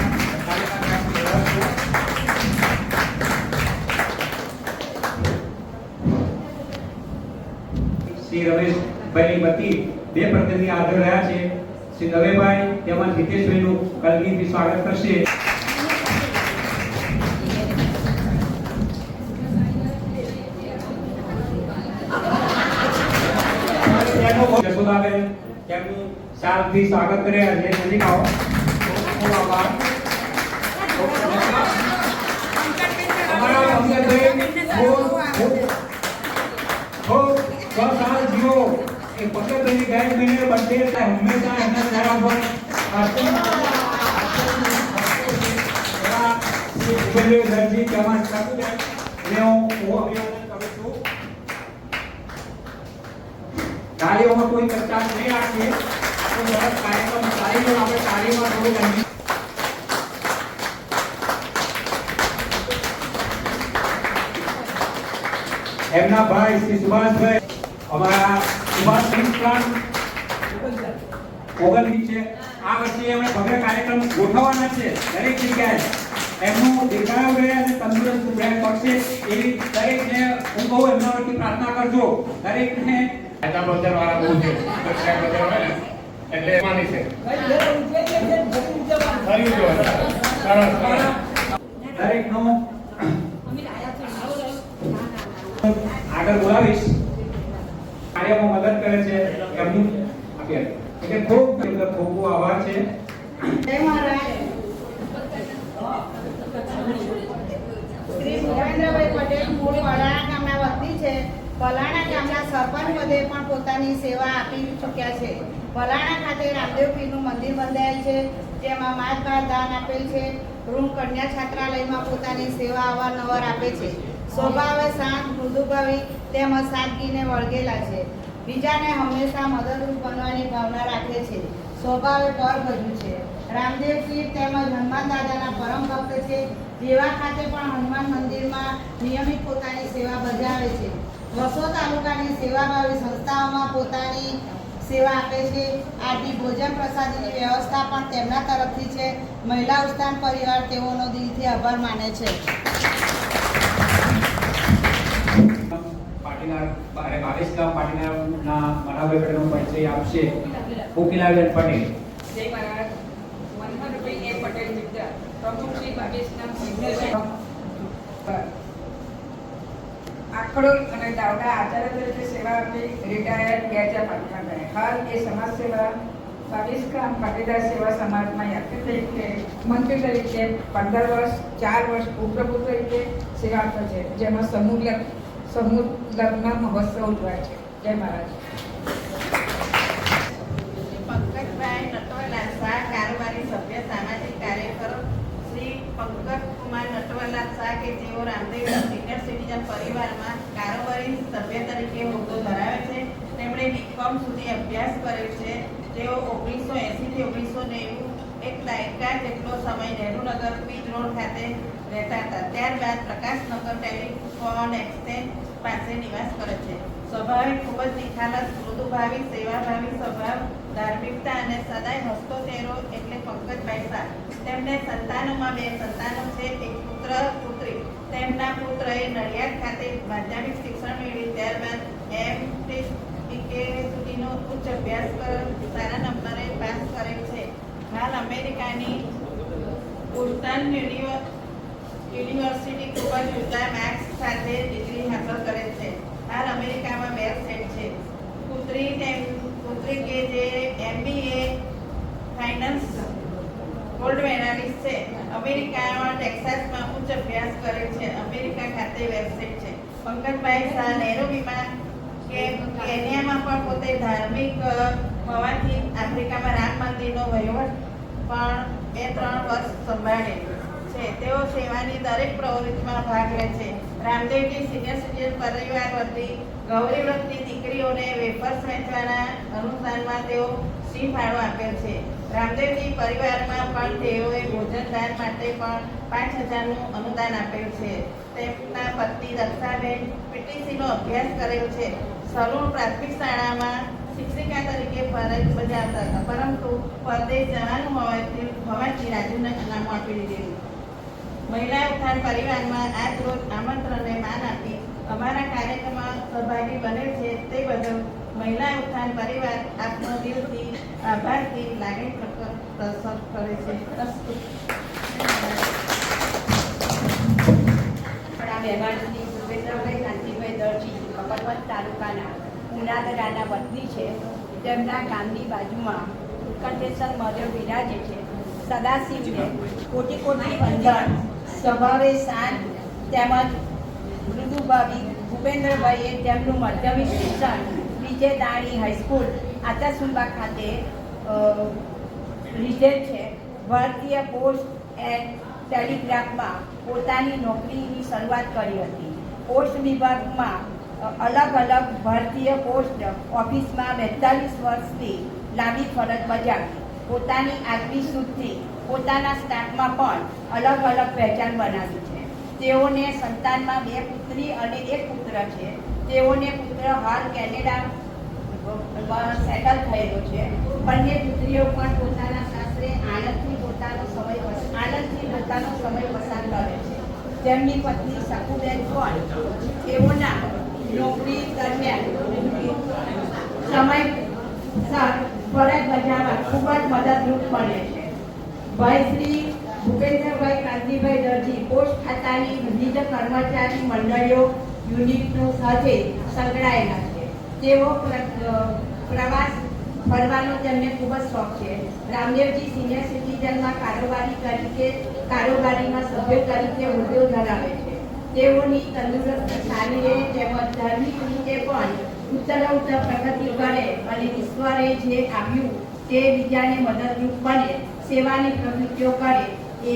શ્રી રમેશભાઈ વતી બે પ્રતિનિધિ હાજર રહ્યા છે. શ્રી દવેભાઈ તેમજ હિતેશભાઈનું કલગીથી સ્વાગત કરશે. યશોદાબેન તેમનું શાંતિથી સ્વાગત કર્યા છે. નજીક આવો. ખૂબ આભાર. અમારા પંકજભાઈ ખૂબ સાલ જીવો. એ પંકજભાઈની ગાય મહિને બર્થડે એટલે હંમેશા એમના ચહેરા પર દરજી તેમજ સાકુબેન હું અભિનંદન કરું છું. તાળીઓમાં કોઈ કચાશ નહીં રાખીએ. આપણો સરસ કાર્યક્રમ સારી આપણે તાળીમાં થોડું ગમી. એમના ભાઈ શ્રી સુભાષભાઈ અમારા સુભાષ પ્લાન 29 છે. આ વર્ષે એમણે ભવ્ય કાર્યક્રમ ગોઠવવાના છે દરેક જગ્યાએ. એમનું દીર્ઘાયુ રહે અને તંદુરસ્ત રહે પડશે એવી દરેકને હું કહું એમના વતી પ્રાર્થના કરજો. દરેકને આટલા બધા વાળા બહુ છે એટલે માની છે દરેકનો આગળ બોલાવીશ. કાર્યમાં મદદ કરે છે એમનું આપ્યા એટલે ખૂબ ખૂબ આભાર છે. જય મહારાજ. શ્રી ભૂપેન્દ્રભાઈ પટેલ મૂળ પલાણા ગામના વતની છે. પલાણા ગામના સરપંચ પદે પણ પોતાની સેવા આપી ચૂક્યા છે. પલાણા ખાતે રામદેવ પીરનું મંદિર બંધાયેલ છે જેમાં માતભાર દાન આપેલ છે. ઋણ કન્યા છાત્રાલયમાં પોતાની સેવા અવારનવાર આપે છે. સ્વભાવે શાંત મૃદુભાવી તેમજ સાદગીને વળગેલા છે. બીજાને હંમેશા મદદરૂપ બનવાની ભાવના રાખે છે. સ્વભાવે પર ભજ્યું છે. રામદેવજી તેમજ હનુમાન દાદાના પરમ ભક્ત છે. દેવા ખાતે પણ હનુમાન મંદિરમાં નિયમિત પોતાની સેવા બજાવે છે. વસો તાલુકાની સેવાભાવી સંસ્થાઓમાં પોતાની સેવા આપે છે. આથી ભોજન પ્રસાદીની વ્યવસ્થા પણ તેમના તરફથી છે. મહિલા ઉત્થાન પરિવાર તેઓનો દિલથી આભાર માને છે. પાટીદાર 22 ગામ પાટીદારના મનાભાઈ પટેલનો પરિચય આપશે કોકિલાબેન પટેલ. જય મહારાજ. મનહરભાઈ એ પટેલ મિત્ર, પ્રમુખ શ્રી 22 ગામ સિનિયર આખડોલ અને દાવડા આચાર્ય તરીકે સેવા આપી રિટાયર્ડ 2015. હાલ એ સમાજ સેવા 22 ગામ પાટીદાર સેવા સમાજમાં યાત્રી તરીકે મંત્રી તરીકે 15 વર્ષ 4 વર્ષ ઉપપ્રભુત્વ તરીકે સેવા આપે છે, જેમાં સમૂહ લગ્ન મહોત્સવ ઉજવાય છે. જય મહારાજ. પંકજભાઈ નટવરલાલ શાહ, કારોબારી સભ્ય, સામાજિક કાર્યકર શ્રી પંકજકુમાર નટવરલાલ શાહ કે જેઓ રામદેવ સિનિયર સિટીઝન પરિવારમાં કારોબારી સભ્ય તરીકે હોદ્દો ધરાવે છે. તેમણે બીકોમ સુધી અભ્યાસ કર્યો છે. તેઓ 1980 થી 1990 એક દાયકા જેટલો સમય નહેરુનગર પીચ રોડ ખાતે રહેતા હતા. ત્યારબાદ પ્રકાશનગર ટેલિફોન એક્સચેન્જ પાસે નિવાસ કરે છે. સ્વભાવે ખૂબ જ નિખાલસ, મૃદુભાવી, સેવાભાવી સ્વભાવ, ધાર્મિકતા અને સદાય હસતો ચહેરો એટલે પંકજભાઈ શાહ. તેમને સંતાનોમાં 2 સંતાનો છે, એક પુત્ર પુત્રી. તેમના પુત્રએ નડિયાદ ખાતે માધ્યમિક શિક્ષણ મેળવી ત્યારબાદ MPK સુધીનો ઉચ્ચ અભ્યાસ સારા નંબરે પાસ કરેલ છે. હાલ અમેરિકાની ઉર્ટન યુનિવર્સિટી ખૂબ જ ઊંચા માર્ક્સ સાથે ડિગ્રી હાંસલ કરે છે. હાલ અમેરિકામાં વેલ સેટ છે. પુત્રી કે જે MBA ફાઇનાન્સ ગોલ્ડ મેડાલિસ્ટ છે. અમેરિકામાં ટેક્સાસમાં ઉચ્ચ અભ્યાસ કરે છે. અમેરિકા ખાતે વેલ સેટ છે. પંકજભાઈ શાહ નૈરોબીમાં કે કેન્યામાં પણ પોતે ધાર્મિક હોવાથી આફ્રિકામાં રામ મંદિરનો વહીવટ પણ 2-3 વર્ષ સંભાળે છે. તેઓ સેવાની દરેક પ્રવૃત્તિમાં ભાગ લે છે. રામદેવજી સિનિયર સિટીઝન પરિવાર વતી ગૌરી વ્રતની દીકરીઓને વેફર્સ વહેંચવાના અનુદાનમાં તેઓ શ્રી ફાળો આપેલ છે. રામદેવજી પરિવારમાં પણ તેઓએ ભોજનદાન માટે પણ 5,000નું અનુદાન આપેલ છે. તેમના પત્ની દક્ષાબેન PTCનો અભ્યાસ કરેલ છે. સલૂણ પ્રાથમિક શાળામાં શિક્ષિકા તરીકે ફરજ બજાવતા હતા, પરંતુ પરદેશ જવાનું હોવાથી રાજુને નામ આપી દીધેલું. મહિલા ઉત્થાન પરિવારમાં આજ રોજ આમંત્રણને માન આપી અમારા કાર્યક્રમમાં સહભાગી બનેલ છે તે બદલ મહિલા ઉત્થાન પરિવાર આપનો દિલથી આભારથી લાગણી પ્રકટ કરે છે. આપણા મહેમાન શ્રી ભૂપેન્દ્રભાઈ કાંતિભાઈ દરજી કપડવંત તાલુકાના ઉનાદરાના વતની છે. તેમના ગામની બાજુમાં ઉત્કંઠેશ્વર મહાદેવ બિરાજે છે. સદાશિવને કોટી કોટી વંદન. સ્વભાવે શાંત તેમજ મૃદુભાવી ભૂપેન્દ્રભાઈએ તેમનું માધ્યમિક શિક્ષણ વિજય દાણી હાઈસ્કૂલ આચાસુંબા ખાતે લીધેલ છે. ભારતીય પોસ્ટ એન્ડ ટેલિગ્રાફમાં પોતાની નોકરીની શરૂઆત કરી હતી. પોસ્ટ વિભાગમાં અલગ અલગ ભારતીય પોસ્ટ ઓફિસમાં 42 વર્ષથી લાંબી ફરજ બજાવી. પોતાની આગવી સૂઝથી પોતાના સ્ટાફમાં પણ અલગ અલગ પહેચાન બનાવી છે. તેઓને સંતાનમાં 2 પુત્રી અને 1 પુત્ર છે. તેઓને પુત્ર હાલ કેનેડામાં સેટલ થયેલો છે. બંને પુત્રીઓ પણ પોતાના સાસરે આનંદથી પોતાનો સમય પસાર કરે છે. તેમની પત્ની શકુબેન પણ તેઓના નોકરી દરમિયાન સમયસર ફરજ બજાવવા ખૂબ જ મદદરૂપ બને છે. ભાઈ શ્રી ભૂપેન્દ્રભાઈ કાંતિભાઈ દરજી પોસ્ટ ખાતાની વિવિધ કર્મચારી મંડળીઓ યુનિટો સાથે સંકળાયેલા છે. તેઓ પ્રવાસ ફરવાનો તેમને ખૂબ જ શોખ છે. રામદેવજી સિનિયર સિટીઝનમાં કારોબારીમાં સભ્ય તરીકે હોદ્દો ધરાવે છે. તેઓની તંદુરસ્ત સારી રહે તેમજ ધાર્મિક રીતે પણ ઉત્તરોત્તર પ્રગતિ કરે અને ઈશ્વરે જે આપ્યું તે બીજાને મદદરૂપ બને, સેવાની પ્રવૃત્તિઓ કરે એ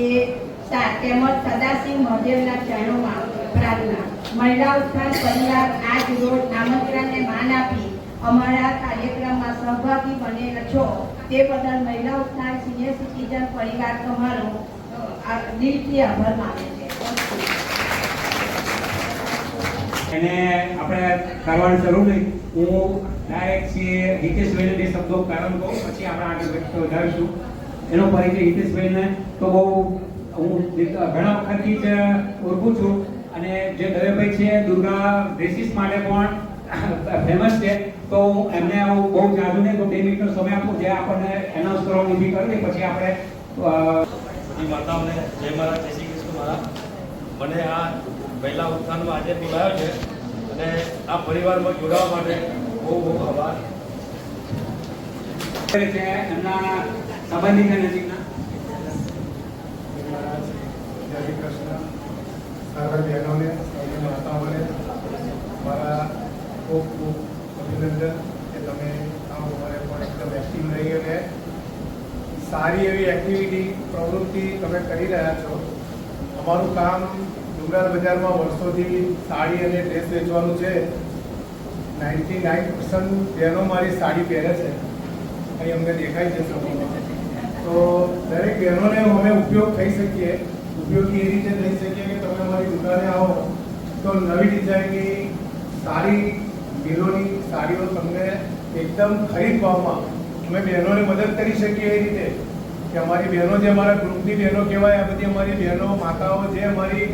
તેમજ સદાશિવ મહાદેવના ચરણોમાં પ્રાર્થના. મહિલા ઉત્થાન પરિવાર આજ રોજ આમંત્રણને માન આપી અમારા કાર્યક્રમમાં સહભાગી બનેલા છો તે બદલ મહિલા ઉત્થાન સિનિયર સિટીઝન પરિવાર તમારો દિલથી આભાર માને છે. એને આપણે કરવાની જરૂર નહીં. હું ડાયરેક્ટ હિતેશભાઈને બે શબ્દો પ્રારંભ કહું, પછી આપણે આગળ વધારીશું. એનો પરિચય હિતેશભાઈને તો બહુ હું ઘણા વખતથી જ ઓળખું છું, અને જે દવેભાઈ છે દુર્ગા ડ્રેસીસ માટે પણ ફેમસ છે. તો એમને બહુ જાજુ નહીં તો 2 મિનિટનો સમય આપો, જે આપણને એનાઉન્સ કરવાની ઊભી કરી પછી આપણે માતાઓને જય મહારાજ, જય શ્રી કૃષ્ણ મહારાજ. મને આ મહિલા ઉત્થાનમાં આજે બોલાવ્યો છે અને આ પરિવારમાં જોડાવા માટે બહુ બહુ આભાર. એમના સંબંધિત નજીકના જય શ્રી કૃષ્ણ. સર્વ બહેનોને, સર્વ માતાઓને મારા ખૂબ ખૂબ અભિનંદન કે તમે આ ઉંમરે પણ એકદમ એક્ટિવ રહી અને સારી એવી એક્ટિવિટી પ્રવૃત્તિ તમે કરી રહ્યા છો. અમારું કામ ડુંગરાળ બજારમાં વર્ષોથી સાડી અને ડ્રેસ વેચવાનું છે. 99% બહેનો મારી સાડી પહેરે છે, અહીં અમને દેખાય છે સમૂહમાં. તો દરેક બહેનોને અમે ઉપયોગ થઈ શકીએ, ઉપયોગી એ રીતે થઈ શકીએ કે તમે અમારી દુકાને આવો તો નવી ડિઝાઇનની સારી મિલોની સાડીઓ તમને એકદમ ખરીદ ભાવમાં અમે બહેનોને મદદ કરી શકીએ એ રીતે કે અમારી બહેનો જે અમારા ગ્રુપની બહેનો કહેવાય, આ બધી અમારી બહેનો માતાઓ જે અમારી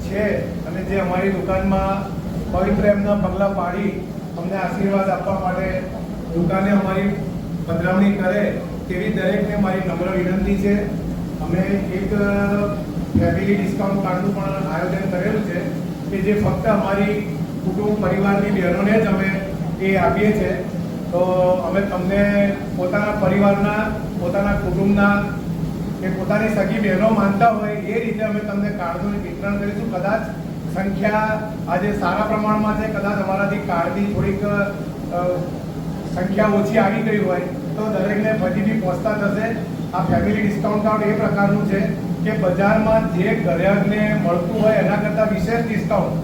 છે અને જે અમારી દુકાનમાં પવિત્ર એમના પગલાં પાડી અમને આશીર્વાદ આપવા માટે દુકાને અમારી પધરામણી કરે તેવી દરેકને મારી નમ્ર વિનંતી છે. અમે એક ફેમિલી ડિસ્કાઉન્ટ કાર્ડનું પણ આયોજન કરેલું છે કે જે ફક્ત અમારી કુટુંબ પરિવારની બહેનોને જ અમે એ આપીએ છીએ. તો અમે તમને પોતાના પરિવારના, પોતાના કુટુંબના કે પોતાની સગી બહેનો માનતા હોય એ રીતે અમે તમને કાર્ડનું વિતરણ કરીશું. કદાચ સંખ્યા આજે સારા પ્રમાણમાં છે, કદાચ અમારાથી કાર્ડની થોડીક સંખ્યા ઓછી આવી ગઈ હોય તો દરેકને ફરીથી પહોંચતા થશે. આ ફેમિલી ડિસ્કાઉન્ટ કાર્ડ એ પ્રકારનું છે કે બજારમાં જે ગ્રાહકને મળતું હોય એના કરતાં વિશેષ ડિસ્કાઉન્ટ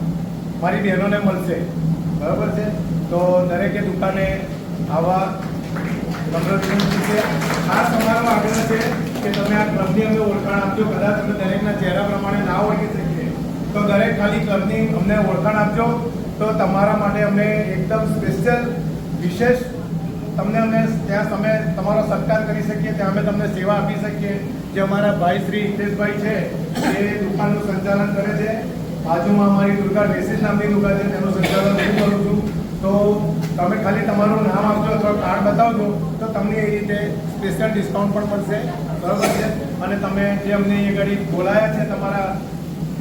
મારી બહેનોને મળશે. બરાબર છે? તો દરેકે દુકાને આવા નમ્ર વિનંતી છે. ખાસ અમારો આગ્રહ છે કે તમે આ ક્લબની અમને ઓળખાણ આપજો. કદાચ અમે દરેકના ચહેરા પ્રમાણે ના ઓળખી શકીએ તો દરેક ખાલી ક્લબની અમને ઓળખાણ આપજો, તો તમારા માટે અમે એકદમ સ્પેશિયલ વિશેષ તમને અમે ત્યાં તમે તમારો સત્કાર કરી શકીએ, ત્યાં અમે તમને સેવા આપી શકીએ. જે અમારા ભાઈ શ્રી હિતેશભાઈ છે એ દુકાનનું સંચાલન કરે છે. બાજુમાં અમારી દુર્ગા ડ્રેસીસ નામની દુકાન છે, તેનું સંચાલન હું કરું છું. તો તમે ખાલી તમારું નામ આપજો અથવા કાર્ડ બતાવજો તો તમને એ રીતે સ્પેશિયલ ડિસ્કાઉન્ટ પણ મળશે. બરાબર છે? અને તમે જે અમને એ ઘડી બોલાયા છે તમારા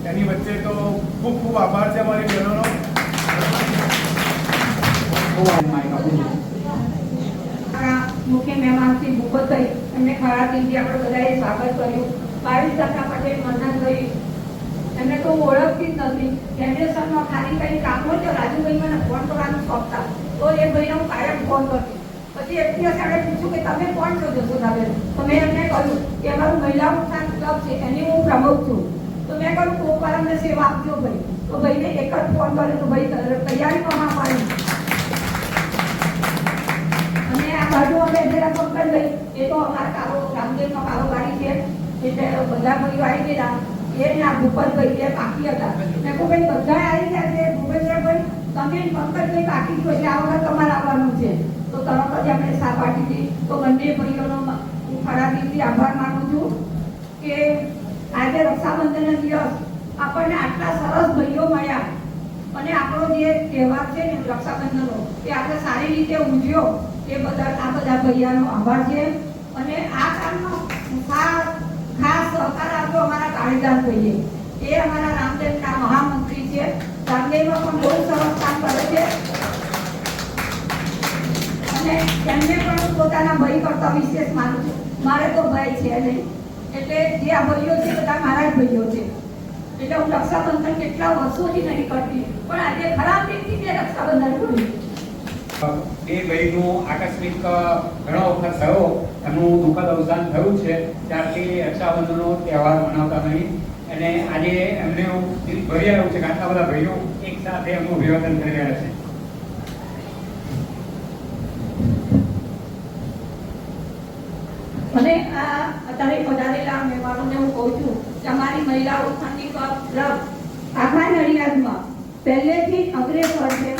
એની વચ્ચે તો ખૂબ ખૂબ આભાર છે અમારી બહેનોનો. મુખ્ય મહેમાન શ્રી ભૂપતભાઈ, એમને ખરા દિલથી આપણે બધાએ સ્વાગત કર્યું. 22 પટેલ મન્નાભાઈ, એમને તો હું ઓળખતી જ નથી. જનરેશનમાં ખાલી કંઈ કામ હોય તો રાજુભાઈ મને ફોન કરવાનું શોખતા, તો એ ભાઈને હું કાયમ ફોન કરતી. પછી એક દિવસ એમણે પૂછ્યું કે તમે કોણ છો જશોદાબેન? તો મેં એમને કહ્યું કે અમારું મહિલા ઉત્થાન ક્લબ છે, એની હું પ્રમુખ છું. તો મેં કહ્યું કોક વાર અમને સેવા આપજો ભાઈ. તો ભાઈને એક જ ફોન કર્યો તો ભાઈ તૈયારીમાં હા પાડી. અને આ બાજુ અમે જરા પંકજભાઈ, એ તો અમારા રામદેવનો કારોબારી છે, એટલે બધા પરિવારી ગયેલા. એ ના ભૂપતભાઈ એ બાકી હતા. મેં કહું ભાઈ બધા આવી ગયા છે, ભૂપેન્દ્રભાઈ તમે પંકજભાઈ બાકી છો એટલે આ વખત તમારે આવવાનું છે. તો તરત જ આપણે સા પાડી હતી. તો બંને ભાઈઓનો હું ખરા દિલથી આભાર માનું છું કે આજે રક્ષાબંધનનો દિવસ આપણને આટલા સરસ ભાઈઓ મળ્યા અને આપણો જે તહેવાર છે ને રક્ષાબંધનનો એ આપણે સારી રીતે ઉજવ્યો એ બદલ આ બધા ભૈયાનો આભાર છે. અને આ કામનો ખાસ સહકાર આપ્યો અમારા કાળીદાસ ભાઈએ. એ અમારા રામદેવના મહામંત્રી છે. રામદેવમાં પણ બહુ સરસ કામ કરે છે અને એમને પણ હું પોતાના ભાઈ કરતા વિશેષ માનું છું. મારે તો ભાઈ છે નહીં, એટલે જે આ ભાઈઓ છે બધા મારા જ ભાઈઓ છે. એટલે હું રક્ષાબંધન કેટલા વર્ષોથી નહીં કરતી, પણ આજે ખરાબ રીતથી મેં રક્ષાબંધન કર્યું. એ ભાઈનું આકસ્મિક ઘણો વખત થયો, એમનું દુઃખદ અવસાન થયું છે. ત્યારથી રક્ષાબંધનનો તહેવાર મનાવતા નહીં. અને આજે એમને દિલ ભરી આવ્યું છે કે આટલા બધા ભાઈઓ એક સાથે એમનું અભિવાદન કરી રહ્યા છે. મહિલા ઉત્થાનની ક્લબ આખા નડિયાદમાં પહેલેથી જ અગ્રેસર છે.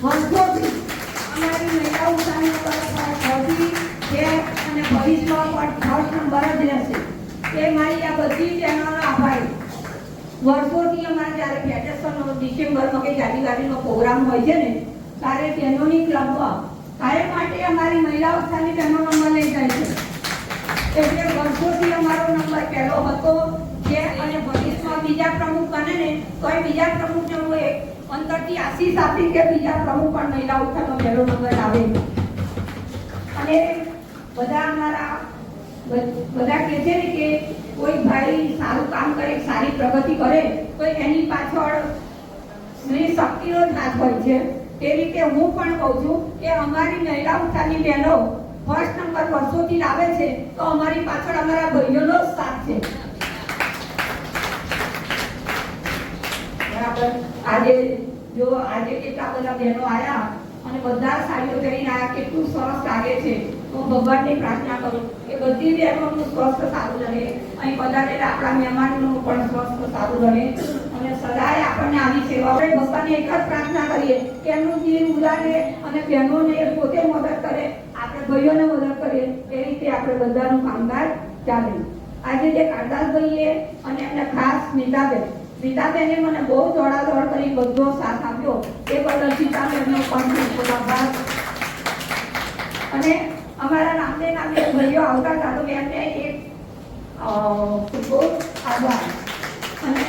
વર્ષોથી અમારી મહિલા ઉત્થાનની ક્લબ છે અને ભવિષ્યમાં પણ ફર્સ્ટ નંબર જ રહેશે. એ મારી આ બધી બહેનોનો આભાર. વર્ષોથી અમારે જ્યારે ફેડરેશનનો ડિસેમ્બરમાં કે જાન્યુઆરીનો પ્રોગ્રામ હોય છે ને ત્યારે બહેનોની ક્લબમાં કાયમ માટે અમારી મહિલા ઉત્થાનની બહેનો નંબર લઈ જાય છે. એટલે વર્ષોથી અમારો નંબર પહેલો હતો છે અને ભવિષ્યમાં બીજા પ્રમુખ બને ને તો એ બીજા પ્રમુખને હું એક અંદરથી આશીષ આપી કે બીજા પ્રમુખ પણ મહિલા ઉત્થાનનો પહેલો નંબર આવે. અને બધા અમારા બધા કહે છે ને કે કોઈ ભાઈ સારું કામ કરે, સારી પ્રગતિ કરે તો એની પાછળ સ્ત્રી શક્તિનો જ હાથ હોય છે. તે રીતે હું પણ કહું છું કે અમારી મહિલા ઉત્થાનની બહેનો ફર્સ્ટ નંબર વર્ષોથી લાવે છે તો અમારી પાછળ અમારા ભાઈઓનો જ સાથ છે. બરાબર. આજે કેટલા બધા બહેનો આવ્યા અને બધા સાડીઓ પહેરીને આવ્યા, કેટલું સરસ લાગે છે. હું ભગવાનની પ્રાર્થના કરું કે બધી બહેનોનું સ્વાસ્થ્ય સારું રહે, અહીં પધારેલા આપણા મહેમાનોનું પણ સ્વાસ્થ્ય સારું રહે અને સદાય આપણને આવી સેવા. આપણે ભગવાનને એક જ પ્રાર્થના કરીએ કે એમનું દિલ ઉદારે અને બહેનોને પોતે મદદ કરે, આપણે ભાઈઓને મદદ કરીએ. એ રીતે આપણે બધાનું કામકાજ ચાલે. આજે જે કારદાસભાઈએ અને એમને ખાસ સ્મિતાબેને મને બહુ દોડાદોડ કરી બધો સાથ આપ્યો એ બદલ સ્મિતાબેનનો પણ ખૂબ આભાર. અને અમારા નામે ભાઈઓ આવતા હતા તો એમને એક બહુ આભાર. અને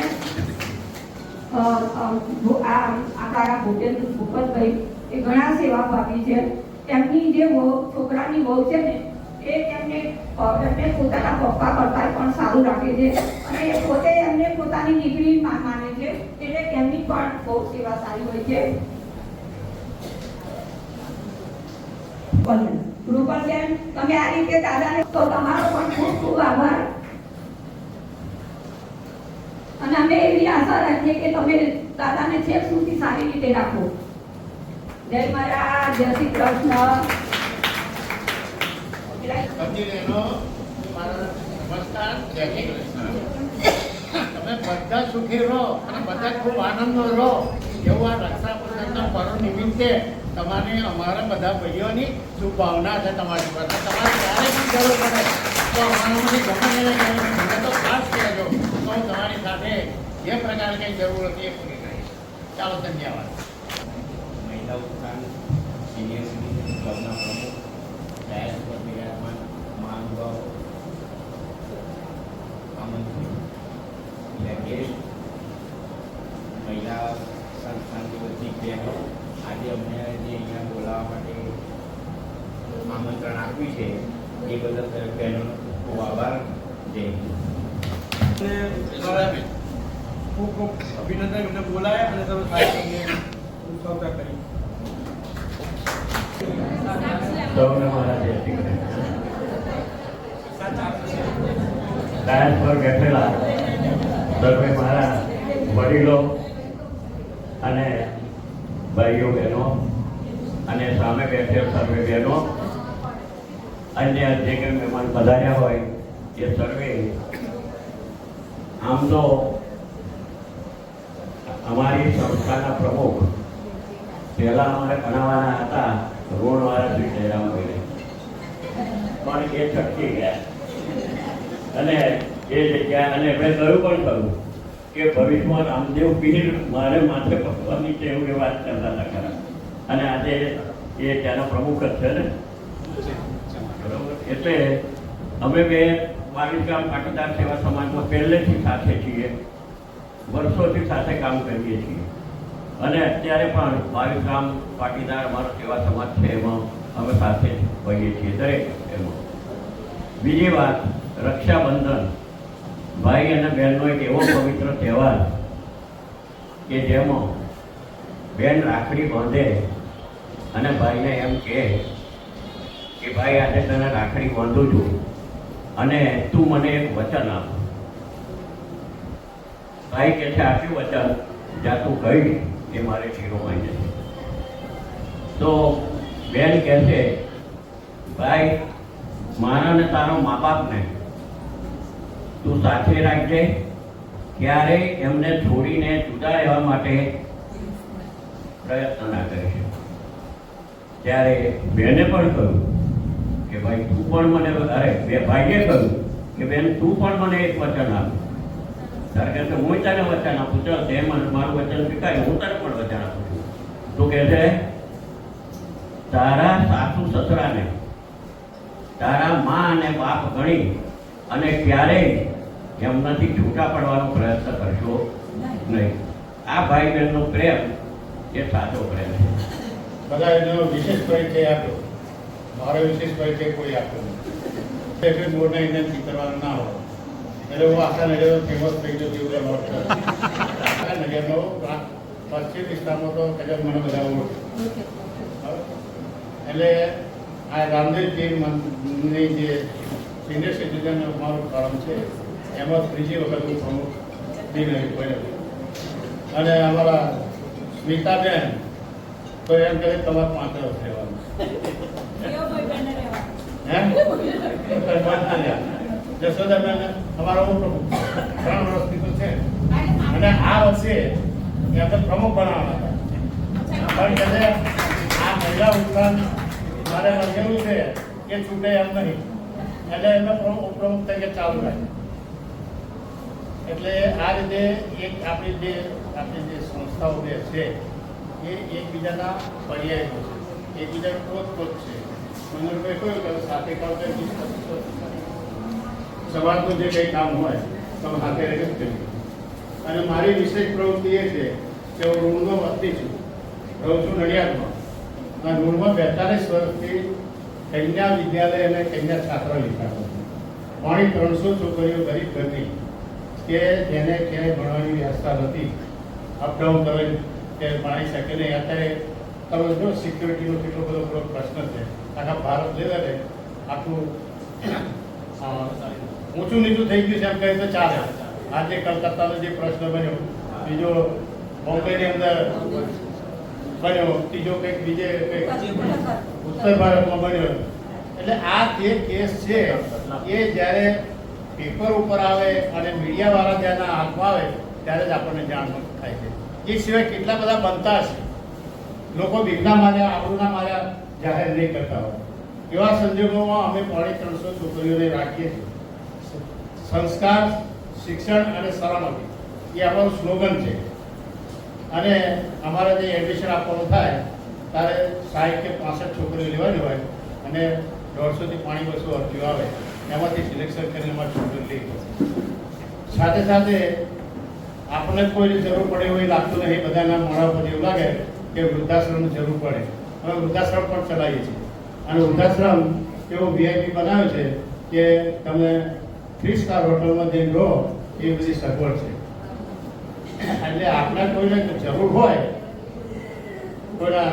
આપણા ભૂપતભાઈ એ ઘણા સેવા ભાવી છે. એમની જે છોકરાની વહુ છે ને એ એમને પોતાના પપ્પા કરતા પણ સારું રાખે છે અને એ પોતે એમને પોતાની દીકરી માને છે એટલે એમની પણ બહુ સેવા સારી હોય છે. રૂપલબેન, તમે આ રીતે દાદાને તો તમારો પણ ખૂબ ખૂબ આભાર. અને અમે એવી આશા રાખીએ કે તમે દાદાને છેક સુધી સારી રીતે રાખો. જય મહારાજ, જય શ્રી કૃષ્ણ. નમસ્કાર, જય શ્રી કૃષ્ણ. તમે બધા સુખી રહો અને બધા ખૂબ આનંદમાં રહો એવું આ રક્ષાબંધનના પર્વ નિમિત્તે તમારે અમારા બધા ભાઈઓની શુભભાવના છે. તમારી પાસે તમારે ક્યારે પણ જરૂર પડે તો અમારામાંથી ગમે મને તો ખાસ કહેજો તો હું તમારી સાથે જે પ્રકારે કંઈ જરૂર હતી એ પૂરી કરીશ. ચાલો, ધન્યવાદ. મહિલા ઉત્થાન સિનિયર સિટીઝન ક્લબના પ્રમુખ ડાયસ પર બિરાજમાન મહાનુભાવ આમંત્રિત ગેસ્ટ મહિલા સંસ્થાની બધી બહેનો આજે અમને જે અહીંયા બોલાવવા માટે આમંત્રણ આપ્યું છે એ બદલ બહેનોનો ખૂબ આભાર. જય હિન્દ. ખૂબ ખૂબ અભિનંદન. એમને બોલાયા અને તમે સૌતા કરી. સૌને મારા જય શ્રી કૃષ્ણ. ડાયસ પર બેઠેલા સર્વે મારા વડીલો અને ભાઈઓ બહેનો અને સામે બેઠેલ સર્વે બહેનો, અન્ય જે કંઈ મહેમાન પધાર્યા હોય એ સર્વે. આમ તો અમારી સંસ્થાના પ્રમુખ પહેલા અમારે ગણાવવાના હતા રોડવાળા શ્રી જયરામભાઈને, પણ એ છટકી ગયા અને એ જગ્યા અને મેં કહ્યું પણ ખરું કે ભવિષ્યમાં રામદેવ પીર મારે માથે પકડવાની છે એવું એ વાત કરતા હતા ખરા. અને આજે એ ત્યાંના પ્રમુખ જ છે ને, બરોબર. એટલે અમે બે વાવીગામ પાટીદાર સેવા સમાજમાં પહેલેથી સાથે છીએ, વર્ષોથી સાથે કામ કરીએ છીએ અને અત્યારે પણ વાવીગામ પાટીદાર અમારો સેવા સમાજ છે એમાં અમે સાથે હોઈએ છીએ દરેક એમાં. બીજી વાત, રક્ષાબંધન ભાઈ અને બહેનનો એક એવો પવિત્ર તહેવાર કે જેમાં બેન રાખડી બાંધે અને ભાઈને એમ કહે કે ભાઈ આજે તને રાખડી બાંધું છું અને તું મને એક વચન આપ. ભાઈ કહે છે આપ્યું વચન, જ્યાં તું ગઈ એ મારે શિરોમણી જશે. તો બેન કહે છે ભાઈ મારા ને તારો મા બાપને તું સાથે રાખજે, ક્યારેય એમને છોડીને જુદા રહેવા માટે પ્રયત્ન ના કરે છે. ત્યારે બેને પણ કહ્યું કે ભાઈ તું પણ મને, ભાઈએ કહ્યું કે બેન તું પણ મને એક વચન આપ. ત્યારે કે હું તને વચન આપું છું, તે મને મારું વચન સ્વીકાર્યું, હું તને પણ વચન આપું છું. તો કહે છે તારા સાસુ સસરાને તારા મા અને બાપ ગણી અને ક્યારેય એમનાથી છૂટા પડવાનો પ્રયત્ન કરશો નહીં. આ ભાઈ બહેનનો પ્રેમ એ સાચો પ્રેમ છે. બધા એનો વિશેષ પરિચય આપ્યો, મારો વિશેષ પરિચય કોઈ આપ્યો નહીં. એટલે મોરના વિનંતી કરવાનું ના હોય એટલે હું આખા નગરનો ફેમસ થઈ ગયો તેવું અવાજ આખા નગરનો પશ્ચિમ વિસ્તારમાં તો કદાચ મને બધા ઓળખે. એટલે આ રામદેવજીની જે સિનિયર સિટીઝન અમારું ફોરમ છે એમાં ત્રીજી વખત હું પ્રમુખ બન્યો. અને અમારા સ્મિતાબેન તો એમ કહે તમારે 5 વર્ષ રહેવાનું. જશોદાબેન અમારો પ્રમુખ 3 વર્ષથી તો છે અને આ વર્ષે એમને પ્રમુખ બનાવવાના હતા. પણ કહે આ મહિલા ઉત્થાન મારે લખેલું છે કે છૂટે એમ નહીં, એટલે એમને ઉપપ્રમુખ તરીકે ચાલુ રાખે. એટલે આ રીતે એક આપણી જે સંસ્થાઓ જે છે એ એકબીજાના પર્યાયો છે, એકબીજાનો પ્રોત છે. મંદિરભાઈ કહ્યું કે સાથે કરતા સમાજનું જે કંઈ કામ હોય તો હાથે રહી જ કર્યું. અને મારી વિશેષ પ્રવૃત્તિ એ છે કે હું ઋણનો વતની છું, રહું છું નડિયાદમાં. અને ઋણમાં 42 વર્ષથી કન્યા વિદ્યાલય અને કન્યા છાત્રાલય લીધા. 300 છોકરીઓ ગરીબ ઘરની કે જેને ક્યાંય ભણવાની વ્યવસ્થા નથી, અપડાઉન કરે કે ભણી શકે નહીં. અત્યારે તમે જો સિક્યુરિટીનો કેટલો બધો પ્રશ્ન છે આખા ભારત લેવલે, આખું ઊંચું નીચું થઈ ગયું છે એમ કહે તો ચાલે. આજે કલકત્તાનો જે પ્રશ્ન બન્યો, બીજો બોમ્બેની અંદર બન્યો, ત્રીજો કંઈક બીજે કંઈક ઉત્તર ભારતમાં બન્યો. એટલે આ જે કેસ છે એ જ્યારે પેપર ઉપર આવે અને મીડિયાવાળા ત્યાંના હાથમાં આવે ત્યારે જ આપણને જાણ થાય છે. એ સિવાય કેટલા બધા બનતા હશે, લોકો બીકના માર્યા, આબરૂના માર્યા જાહેર નહીં કરતા હોય. એવા સંજોગોમાં અમે 350 છોકરીઓને રાખીએ છીએ. સંસ્કાર, શિક્ષણ અને સલામતી એ આપણું સ્લોગન છે. અને અમારે જે એડમિશન આપવાનું થાય ત્યારે 60 કે 65 છોકરીઓ લેવાની હોય અને 150 થી 200 અરજીઓ આવે, એમાંથી સિલેક્શન કરીને અમારે છોકરીઓ લઈ. સાથે સાથે આપણને કોઈ જરૂર પડે એવું લાગતું નહીં. બધાના મોડા પર એવું લાગે કે વૃદ્ધાશ્રમની જરૂર પડે. અમે વૃદ્ધાશ્રમ પણ ચલાવીએ છીએ અને વૃદ્ધાશ્રમ એવો VIP બનાવ્યો છે કે તમે 3 સ્ટાર હોટલમાં જઈને રહો એ બધી સગવડ છે. એટલે આપણે કોઈને જરૂર હોય, કોઈના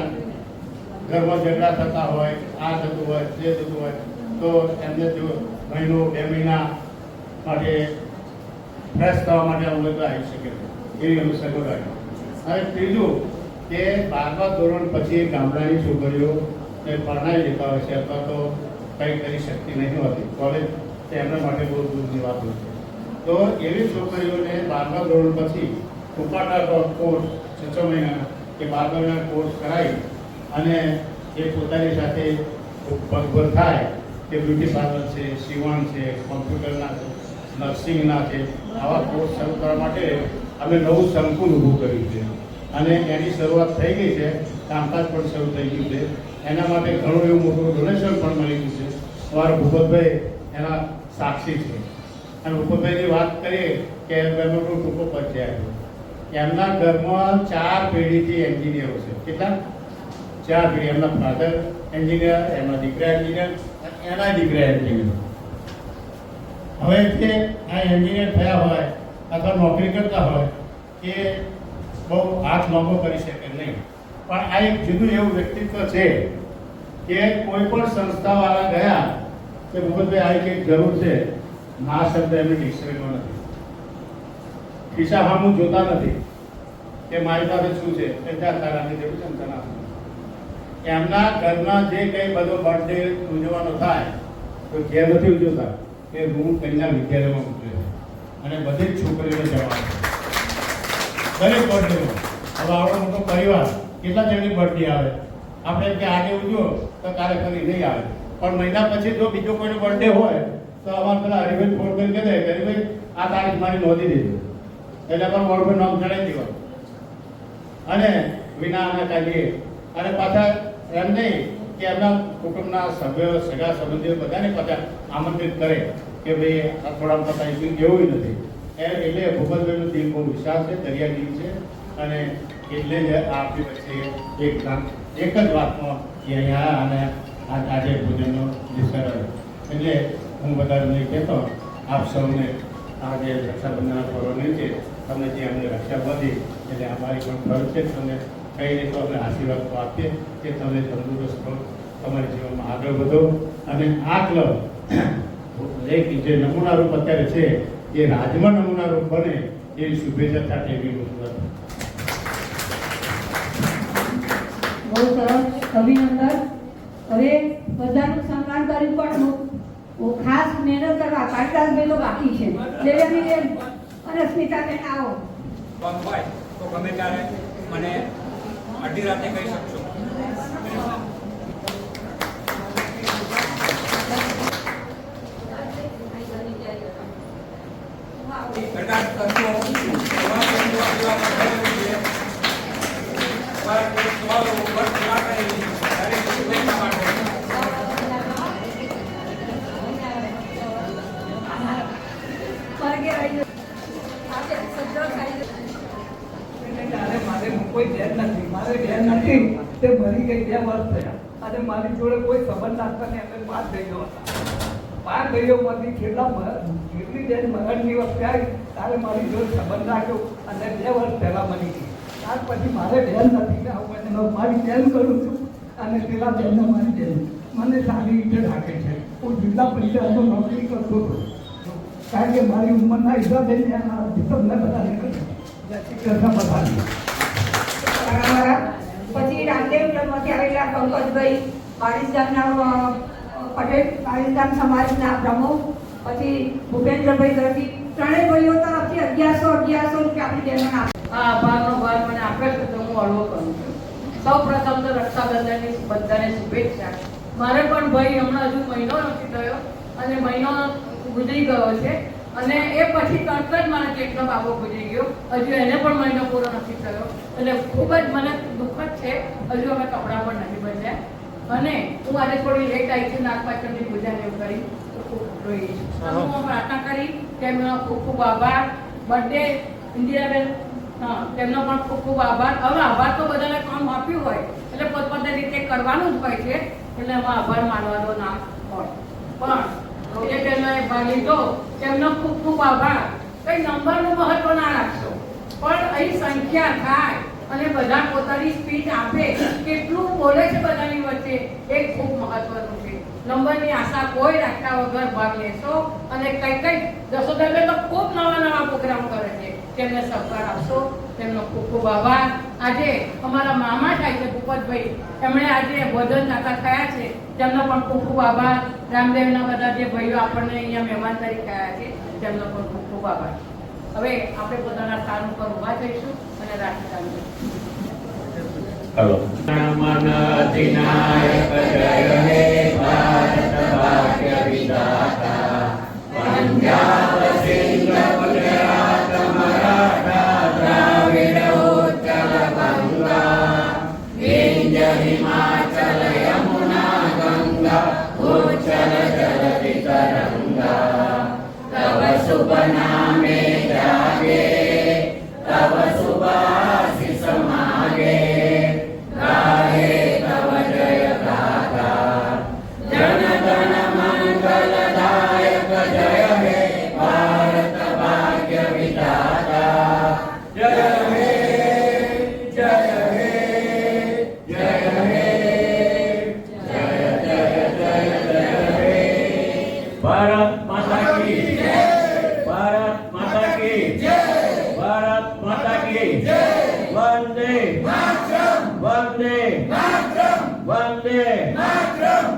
ઘરમાં ઝઘડા થતા હોય, આ થતું હોય, તે થતું હોય, તો એમને જો મહિનો 2 મહિના માટે ફ્રેશ થવા માટે અમે તો આવી શકે એવી અમે સગવડ આપી. અને ત્રીજું કે 12મા ધોરણ પછી ગામડાની છોકરીઓ પરણાવી લેતા હોય છે અથવા તો કંઈ કરી શકતી નહીં હોતી કોલેજ, એમના માટે બહુ દૂરની વાત હોય છે. તો એવી છોકરીઓને 12મા ધોરણ પછી ટૂંકા કોર્સ 6 મહિના કે 12 મહિના કોર્સ કરાવી અને એ પોતાની સાથે પગભર થાય કે બ્યુટી પાર્લર છે, સીવણ છે, કોમ્પ્યુટરના છે, નર્સિંગના છે, આવા કોર્સ શરૂ કરવા માટે અમે નવું સંકુલ ઊભું કર્યું છે. અને એની શરૂઆત થઈ ગઈ છે, કામકાજ પણ શરૂ થઈ ગયું છે. એના માટે ઘણું એવું મોટું ડોનેશન પણ મળી ગયું છે. અમારા ભૂપતભાઈ એના સાક્ષી છે. અને ભૂપતભાઈની વાત કરીએ કે એમનો ટૂંકો પરિચય આપ્યો. એમના ઘરમાં 4 પેઢીથી એન્જિનિયરો છે. કેટલા? 4 પેઢી. એમના ફાધર એન્જિનિયર, એમના દીકરા એન્જિનિયર, એના દીકરા એન્જિનિયર. હવે જે આ એન્જિનિયર થયા હોય અથવા નોકરી કરતા હોય એ બહુ હાથ લાંબો કરી શકે નહીં. પણ આ એક જુદું એવું વ્યક્તિત્વ છે કે કોઈ પણ સંસ્થાવાળા ગયા કે ભૂપતભાઈ આવી કંઈક જરૂર છે, ના શબ્દ એમની ડિક્શનરીમાં નથી. ખિસ્સા સામું જોતા નથી કે મારી પાસે શું છે, તારાની જરૂર છે તના. એમના ઘરના જે કંઈ બધો બર્થડે ઉજવવાનો થાય તો ઘેર નથી ઉજવતા, કે હું કન્યા વિદ્યાલયમાં ઉજવે. અને બધી જ છોકરીઓને જવાનું દરેક બર્થડેમાં. હવે આવડો મોટો પરિવાર કેટલા જણની બર્થડે આવે, આપણે એમ કે આજે ઉજવો તો કાલે કરી નહીં આવે, પણ મહિના પછી જો બીજો કોઈનો બર્થડે હોય તો અમારે પેલા હરિભાઈ ફોન કરીને કહે કે હરિભાઈ આ તારીખ મારી નોંધી દેજો, એટલે પણ મોડ પર નામ ચડાવી દેવાનું અને વિના અમે કાઢીએ. અને પાછા એમ નહીં કે એમના કુટુંબના સભ્યો સગા સંબંધીઓ બધાને પાછા આમંત્રિત કરે કે ભાઈ આ થોડા પતાવી એવું નથી. એટલે ભૂપતભાઈનું દિલ બહુ વિશાળ છે, દરિયા દિલ છે, અને એટલે જ આપણી વચ્ચે એક જ વાતમાં કે અહીંયા અને આજે ભોજનનો વિસ્તાર રહ્યો. એટલે હું બધા નહીં કહેતો, આપ સૌને આ જે રક્ષાબંધનના પર્વ નિમિત્તે તમને જે અમને રક્ષા બાંધી એટલે અમારી પણ ફરજ છે તમને કઈ રીતે અમે આશીર્વાદ આપીએ કે તમે તંદુરસ્ત રહો, તમારા જીવનમાં આગળ વધો અને આ ક્લબ એક જે નમૂનારૂપ અત્યારે છે એ રાજમાં નમૂનારૂપ બને એવી શુભેચ્છા સાથે એવી મુશ્કેલ. બહુ સરસ, અભિનંદન. હવે બધાનું સન્માન કર્યું પણ ખાસ મહેનત કરવા કાંટાભાઈ તો બાકી છે. દેવ્યાનીબેન અને સ્મિતાબેન આવો. હોય તો ગમે ત્યારે મને અડધી રાતે કહી શકશો. કોઈ બેન નથી, મારે બેન નથી, તે મરી ગઈ 2 વર્ષ થયા અને મારી જોડે કોઈ સંબંધ રાખતા નહીં. અમે 5 ભાઈઓ હતા. 5 ભાઈઓમાંથી કેટલી બેન મરણની વખતે આવી ત્યારે મારી જોડે સંબંધ રાખ્યો અને 2 વર્ષ પહેલા મરી ગઈ. ત્યાર પછી મારે બેન નથી કે હું મારી બેન કરું છું અને પેલા બેનને મારી બેન મને સારી રીતે રાખે છે. હું જિલ્લા પંચાયતમાં નોકરી કરતો હતો કારણ કે મારી ઉંમરના હિસાબે તમને બધાને બધાને પછી રામદેવ ક્લબમાંથી આવેલા પંકજભાઈ પાડીસગામના પટેલ પાડીસગામ સમાજના પ્રમુખ, પછી ભૂપેન્દ્રભાઈ દરજી, ત્રણેય ભાઈઓ તરફથી 1100 રૂપિયા આપણી બહેનોને આ આભારનો ભાર મને આપે છે તો હું હળવો કરું છું. સૌ પ્રથમ તો રક્ષાબંધનની બધાને શુભેચ્છા. મારે પણ ભાઈ હમણાં હજુ મહિનો નથી થયો અને મહિનો ગુજરી ગયો છે અને એ પછી તરત જ મારા જેટલો બાબો ગુજરી ગયો. હજુ એને પણ મહિનો પૂરો નથી થયો એટલે ખૂબ જ મને દુઃખદ છે. હજુ અમે કપડાં પણ નથી બન્યા અને હું આજે થોડી લેટ આવી છું. નાગપાંચમની પૂજાને એવું કરી રહીશ. હું પ્રાર્થના કરી તેમનો ખૂબ ખૂબ આભાર. બર્થડે ઇન્દિરાબેન, હા, તેમનો પણ ખૂબ ખૂબ આભાર. હવે આભાર તો બધાને કામ આપ્યું હોય એટલે પોતપોતાની રીતે કરવાનું જ હોય છે એટલે એમાં આભાર માનવાનો ના હોય. પણ જે તેમણે ભાગ લીધો તેમનો ખૂબ ખૂબ આભાર. કઈ નંબરનું મહત્વ ના રાખશો પણ અહીં સંખ્યા થાય અને બધા પોતાની સ્પીચ આપે, કેટલું બોલે છે બધાની વચ્ચે, એ ખૂબ મહત્વનું છે. નંબરની આશા કોઈ રાખતા વગર ભાગ લેશો અને કઈ જશોદાબેન તો ખૂબ નવા પ્રોગ્રામ કરે છે, તેમને સહકાર આપશો. તેમનો ખૂબ ખૂબ આભાર. આજે અમારા મામા થાય છે ભૂપતભાઈ, એમણે આજે ભોજન દાતા થયા છે, તેમનો પણ ખૂબ ખૂબ આભાર. રામદેવના બધા જે ભાઈઓ આપણને અહીંયા મહેમાન તરીકે આવ્યા છે તેમનો પણ ખૂબ ખૂબ આભાર. હવે આપણે પોતાના સ્થાન ઉપર ઊભા થઈશું અને રાખી ચાલુ. હલો. મન અધિનાયક જય હે ભારત ભાગ્ય વિધાતા, પંજાબ સિંધ ગુજરાત મરાઠા દ્રાવિડ ઉત્કલ ગંગા, વિંધ્ય હિમાચલ યમુના ગંગા ઉચ્ચલ જલધિ તરંગા, તવ શુભ નામે જાગે, તવ શુભ આશીષ માગે, ગાહે તવ જય ગાથા, જન ગણ મંગલદાયક જય હે ભારત ભાગ્ય વિધાતા, જય હે જય હે જય હે જય જય જય જય હે. ભારત માતા કી જય, ભારત માતા કી જય, ભારત માતા કી જય. વંદે માતરમ, વંદે માતરમ, વંદે માતરમ.